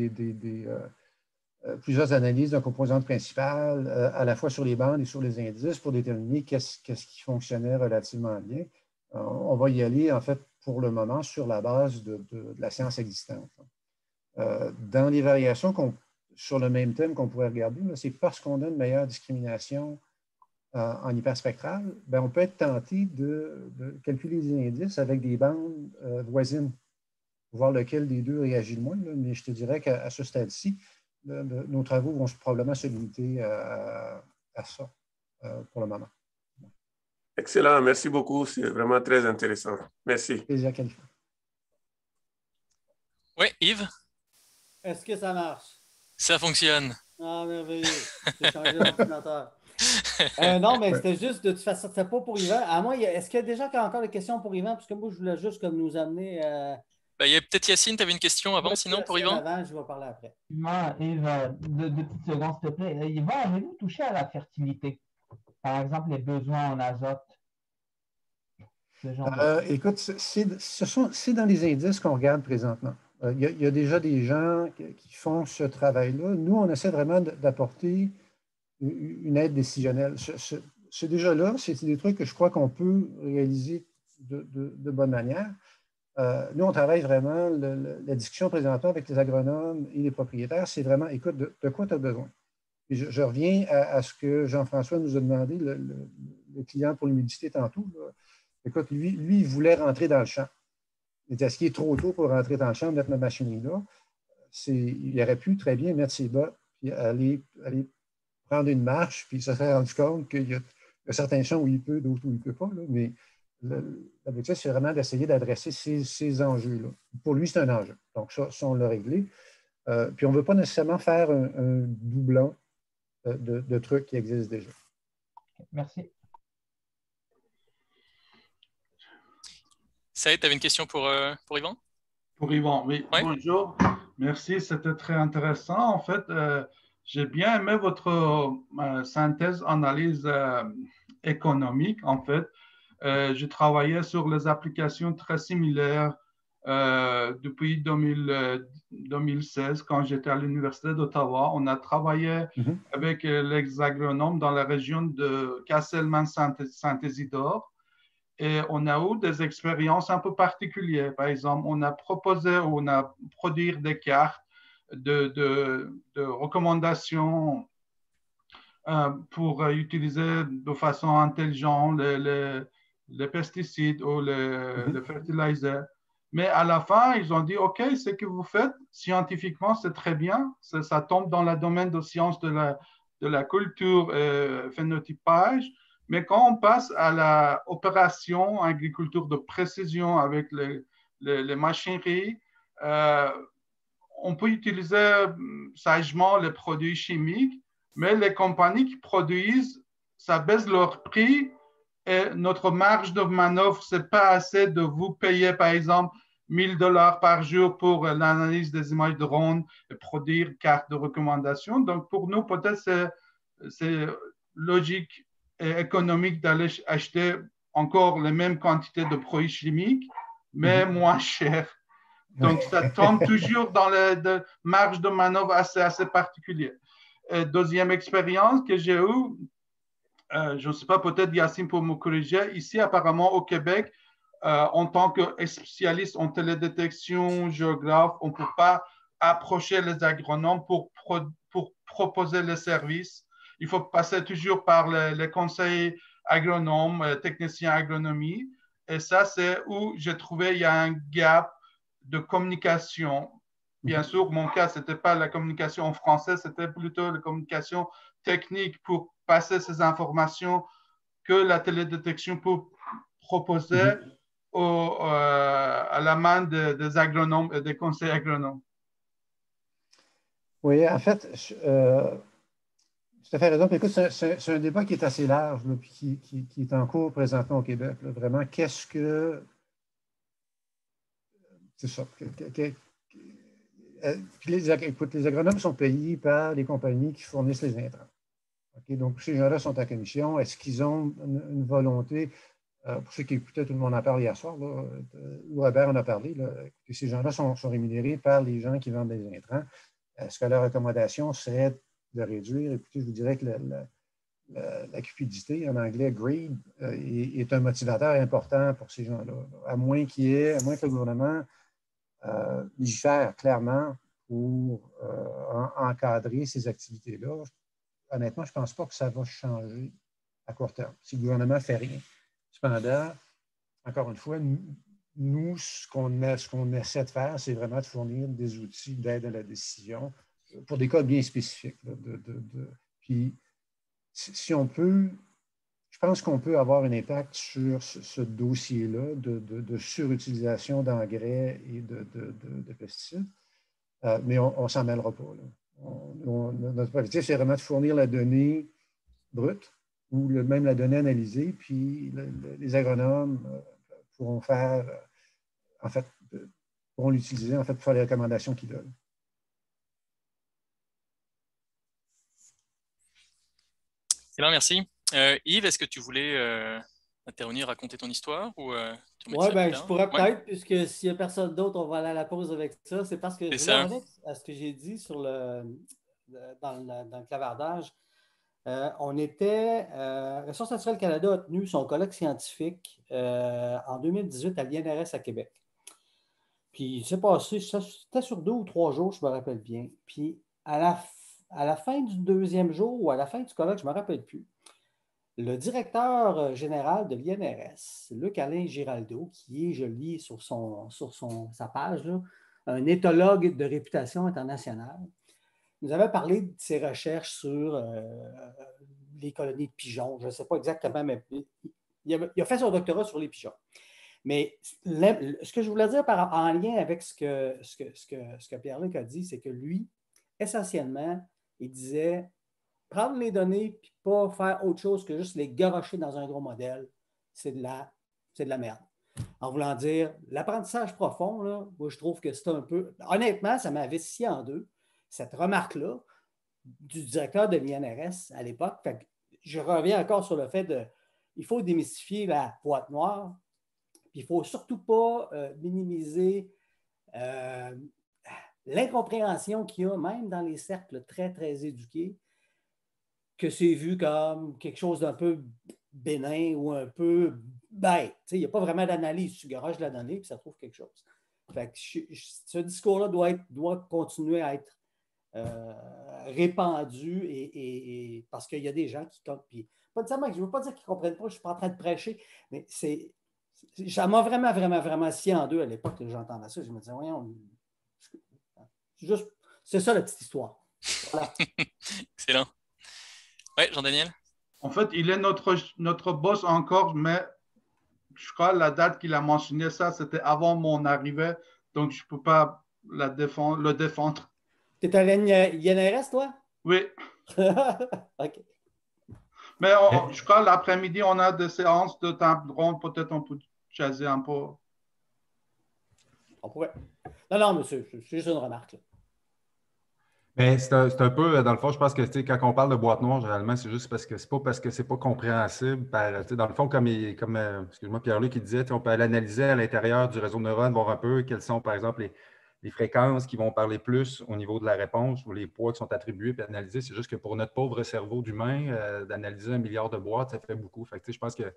H: plusieurs analyses de composantes principales, à la fois sur les bandes et sur les indices, pour déterminer qu'est-ce qui fonctionnait relativement bien. On va y aller, en fait, pour le moment, sur la base de la science existante. Dans les variations sur le même thème qu'on pourrait regarder, c'est parce qu'on a une meilleure discrimination en hyperspectral, ben, on peut être tenté de calculer les indices avec des bandes voisines, pour voir lequel des deux réagit le moins. Là, mais je te dirais qu'à ce stade-ci, nos travaux vont probablement se limiter à ça pour le moment.
E: Excellent, merci beaucoup. C'est vraiment très intéressant. Merci.
H: Plaisir, Khalifa.
B: Oui, Yves?
I: Est-ce que ça marche?
B: Ça fonctionne.
I: Ah, merveilleux. J'ai changé d'ordinateur. Non, mais c'était juste de toute façon, c'était pas pour Yvan. À moi, est-ce qu'il y a déjà encore des questions pour Yvan? Parce que moi, je voulais juste comme nous amener.
B: Il y a peut-être Yacine, tu avais une question avant, sinon pour Yvan?
I: Avant, je vais parler après.
J: Yvan, deux petites secondes, s'il te plaît. Yvan, avez-vous touché à la fertilité? Par exemple, les besoins en azote?
H: Écoute, c'est dans les indices qu'on regarde présentement. Il y a déjà des gens qui font ce travail-là. Nous, on essaie vraiment d'apporter une aide décisionnelle. C'est déjà là, c'est des trucs que je crois qu'on peut réaliser de bonne manière. Nous, on travaille vraiment, la discussion présentement avec les agronomes et les propriétaires, c'est vraiment, écoute, de quoi tu as besoin? Et je reviens à ce que Jean-François nous a demandé, le client pour l'humidité tantôt. Là. Écoute, lui, il voulait rentrer dans le champ. Il dit, est-ce qu'il est trop tôt pour rentrer dans le champ, mettre ma machinerie là? Il aurait pu très bien mettre ses bottes puis aller prendre une marche, puis il se serait rendu compte qu'il y a certains champs où il peut, d'autres où il ne peut pas. Là, mais l'objectif, c'est vraiment d'essayer d'adresser ces enjeux-là. Pour lui, c'est un enjeu. Donc, ça on l'a réglé. Puis, on ne veut pas nécessairement faire un doublon de trucs qui existent déjà.
J: Merci.
B: Saïd, tu avais une question pour Yvan?
K: Pour Yvan, oui. Ouais. Bonjour. Merci, c'était très intéressant. En fait, j'ai bien aimé votre synthèse, analyse économique. En fait, je travaillais sur les applications très similaires depuis 2016, quand j'étais à l'Université d'Ottawa. On a travaillé avec les agronomes dans la région de Castelman-Saint-Isidore. Et on a eu des expériences un peu particulières. Par exemple, on a produit des cartes de recommandations pour utiliser de façon intelligente les pesticides ou les fertilisers. Mais à la fin, ils ont dit, OK, ce que vous faites scientifiquement, c'est très bien. Ça tombe dans le domaine de sciences de la culture phénotypage. Mais quand on passe à l'opération agriculture de précision avec les machineries, on peut utiliser sagement les produits chimiques, mais les compagnies qui produisent, ça baisse leur prix et notre marge de manœuvre, ce n'est pas assez de vous payer, par exemple, $1000 par jour pour l'analyse des images de ronde et produire une carte de recommandation. Donc, pour nous, peut-être c'est logique et économique d'aller acheter encore les mêmes quantités de produits chimiques, mais moins cher. Donc, ça tombe toujours dans les marges de manœuvre assez particulières. Deuxième expérience que j'ai eue, je ne sais pas, peut-être Yacine pour me corriger, ici apparemment au Québec, en tant que spécialiste en télédétection, géographe, on ne peut pas approcher les agronomes pour proposer les services. Il faut passer toujours par les conseils agronomes, techniciens agronomie. Et ça, c'est où j'ai trouvé qu'il y a un gap de communication. Bien sûr, mon cas, ce n'était pas la communication en français, c'était plutôt la communication technique pour passer ces informations que la télédétection proposait à la main des agronomes et des conseils agronomes.
H: Oui, en fait, tout à fait raison. Puis écoute, c'est un débat qui est assez large, là, puis qui est en cours présentement au Québec. Là. Vraiment, qu'est-ce que... C'est ça. Puis écoute, les agronomes sont payés par les compagnies qui fournissent les intrants. Okay? Donc, ces gens-là sont en commission. Est-ce qu'ils ont une volonté, pour ceux qui écoutaient, tout le monde en parle hier soir, là, Robert en a parlé, là, que ces gens-là sont rémunérés par les gens qui vendent des intrants. Est-ce que leur recommandation serait de réduire? Écoutez, je vous dirais que la cupidité, en anglais, greed, est un motivateur important pour ces gens-là. À moins que le gouvernement légifère clairement pour encadrer ces activités-là. Honnêtement, je ne pense pas que ça va changer à court terme, si le gouvernement ne fait rien. Cependant, encore une fois, nous, ce qu'on essaie de faire, c'est vraiment de fournir des outils d'aide à la décision pour des cas bien spécifiques. Là, puis, si on peut, je pense qu'on peut avoir un impact sur ce dossier-là de surutilisation d'engrais et de pesticides, mais on ne s'en mêlera pas. Là. Notre objectif, c'est vraiment de fournir la donnée brute ou même la donnée analysée, puis les agronomes pourront faire, pourront l'utiliser pour faire les recommandations qu'ils veulent.
B: Excellent, merci. Yves, est-ce que tu voulais intervenir, raconter ton histoire ou
I: Oui, ben, je pourrais peut-être, puisque s'il n'y a personne d'autre, on va aller à la pause avec ça. C'est parce que je voulais revenir à ce que j'ai dit sur dans le clavardage. On était, Ressources naturelles Canada a tenu son colloque scientifique en 2018 à l'INRS à Québec. Puis, il s'est passé, c'était sur 2 ou 3 jours, je me rappelle bien. Puis, à la fin du 2e jour ou à la fin du colloque, je ne me rappelle plus, le directeur général de l'INRS, Luc-Alain Giraldo, qui est, je lis sur sa page, là, un éthologue de réputation internationale, nous avait parlé de ses recherches sur les colonies de pigeons. Je ne sais pas exactement, mais il a fait son doctorat sur les pigeons. Mais ce que je voulais dire en lien avec ce que Pierre-Luc a dit, c'est que lui, essentiellement, il disait prendre les données et pas faire autre chose que juste les garocher dans un gros modèle, c'est de la merde. En voulant dire, l'apprentissage profond, là, moi, je trouve que c'est un peu... Honnêtement, ça m'avait scié en deux, cette remarque-là du directeur de l'INRS à l'époque. Je reviens encore sur le fait il faut démystifier la boîte noire, puis il ne faut surtout pas minimiser l'incompréhension qu'il y a, même dans les cercles très, très éduqués, que c'est vu comme quelque chose d'un peu bénin ou un peu bête. Il n'y a pas vraiment d'analyse. Tu garages la donnée et ça trouve quelque chose. Fait que ce discours-là doit continuer à être répandu et parce qu'il y a des gens qui... Puis, pas nécessairement, je ne veux pas dire qu'ils ne comprennent pas, je ne suis pas en train de prêcher, mais ça m'a vraiment, vraiment, vraiment scié en deux à l'époque que j'entendais ça. Je me disais, voyons, c'est ça la petite histoire. Voilà.
B: Excellent. Oui, Jean-Daniel?
K: En fait, il est notre boss encore, mais je crois que la date qu'il a mentionné ça, c'était avant mon arrivée, donc je ne peux pas le défendre.
I: Tu es à l'INRS, toi?
K: Oui.
I: OK.
K: Mais je crois que l'après-midi, on a des séances de table ronde, peut-être on peut jaser un peu.
I: On pourrait. Non, monsieur, c'est juste une remarque. Là.
G: Mais c'est un peu, dans le fond, je pense que quand on parle de boîte noire, généralement, c'est juste parce que c'est pas compréhensible. Dans le fond, comme excuse-moi, Pierre-Luc qui disait, on peut aller analyser à l'intérieur du réseau de neurones, voir un peu quelles sont, par exemple, les fréquences qui vont parler plus au niveau de la réponse ou les poids qui sont attribués, puis analyser. C'est juste que pour notre pauvre cerveau d'humain, d'analyser 1 milliard de boîtes, ça fait beaucoup. Fait que, je pense que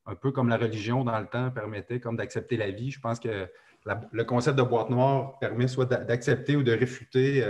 G: un peu comme la religion dans le temps permettait comme d'accepter la vie, je pense que le concept de boîte noire permet soit d'accepter ou de réfuter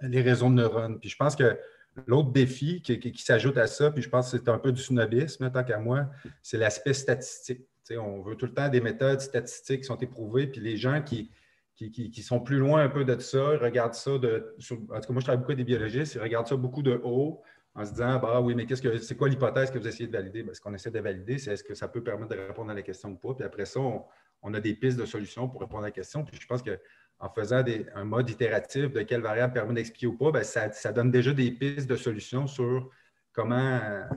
G: les réseaux de neurones. Puis je pense que l'autre défi qui s'ajoute à ça, puis je pense que c'est un peu du snobisme, tant qu'à moi, c'est l'aspect statistique. On veut tout le temps des méthodes statistiques qui sont éprouvées, puis les gens qui qui sont plus loin un peu de ça, ils regardent ça en tout cas, moi, je travaille beaucoup avec des biologistes, ils regardent ça beaucoup de haut en se disant, bah oui, mais c'est quoi l'hypothèse que vous essayez de valider? Ben, ce qu'on essaie de valider, c'est est-ce que ça peut permettre de répondre à la question ou pas? Puis après ça, on a des pistes de solutions pour répondre à la question. Puis je pense qu'en faisant un mode itératif de quelle variable permet d'expliquer ou pas, ben, ça donne déjà des pistes de solutions sur comment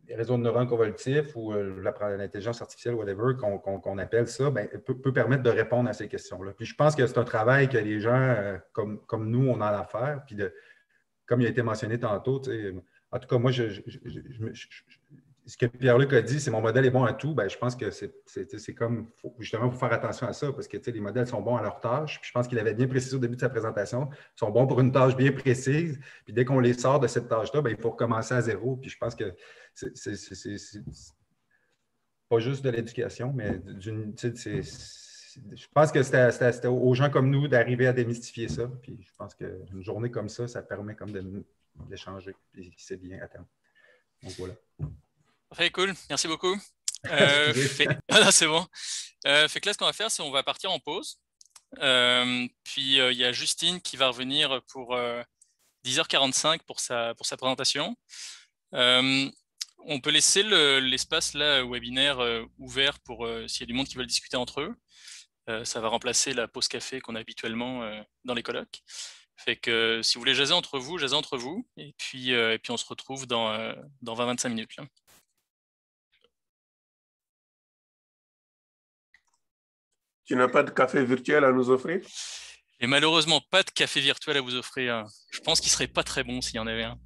G: les réseaux de neurones convolutifs ou l'intelligence artificielle, whatever, qu'on appelle ça, ben, peut permettre de répondre à ces questions-là. Puis je pense que c'est un travail que les gens comme nous, on a à faire. Puis comme il a été mentionné tantôt, en tout cas, moi, ce que Pierre-Luc a dit, c'est mon modèle est bon à tout. Ben, je pense que c'est comme, justement, il faut faire attention à ça parce que les modèles sont bons à leur tâche. Puis je pense qu'il avait bien précisé au début de sa présentation, ils sont bons pour une tâche bien précise. Puis dès qu'on les sort de cette tâche-là, ben, il faut recommencer à zéro. Puis je pense que c'est pas juste de l'éducation, mais je pense que c'était aux gens comme nous d'arriver à démystifier ça. Puis je pense qu'une journée comme ça permet comme d'échanger. Puis c'est bien à terme. Donc voilà.
B: Très cool, merci beaucoup. C'est bon. Fait que là, ce qu'on va faire, c'est qu'on va partir en pause. Puis il y a Justine qui va revenir pour 10h45 pour sa présentation. On peut laisser l'espace là webinaire ouvert pour s'il y a du monde qui veut discuter entre eux. Ça va remplacer la pause café qu'on a habituellement dans les colloques. Fait que si vous voulez jaser entre vous, jasez entre vous. Et puis on se retrouve dans 20-25 minutes. Là.
E: Tu n'as pas de café virtuel à nous offrir?
B: Et malheureusement, pas de café virtuel à vous offrir. Je pense qu'il ne serait pas très bon s'il y en avait un.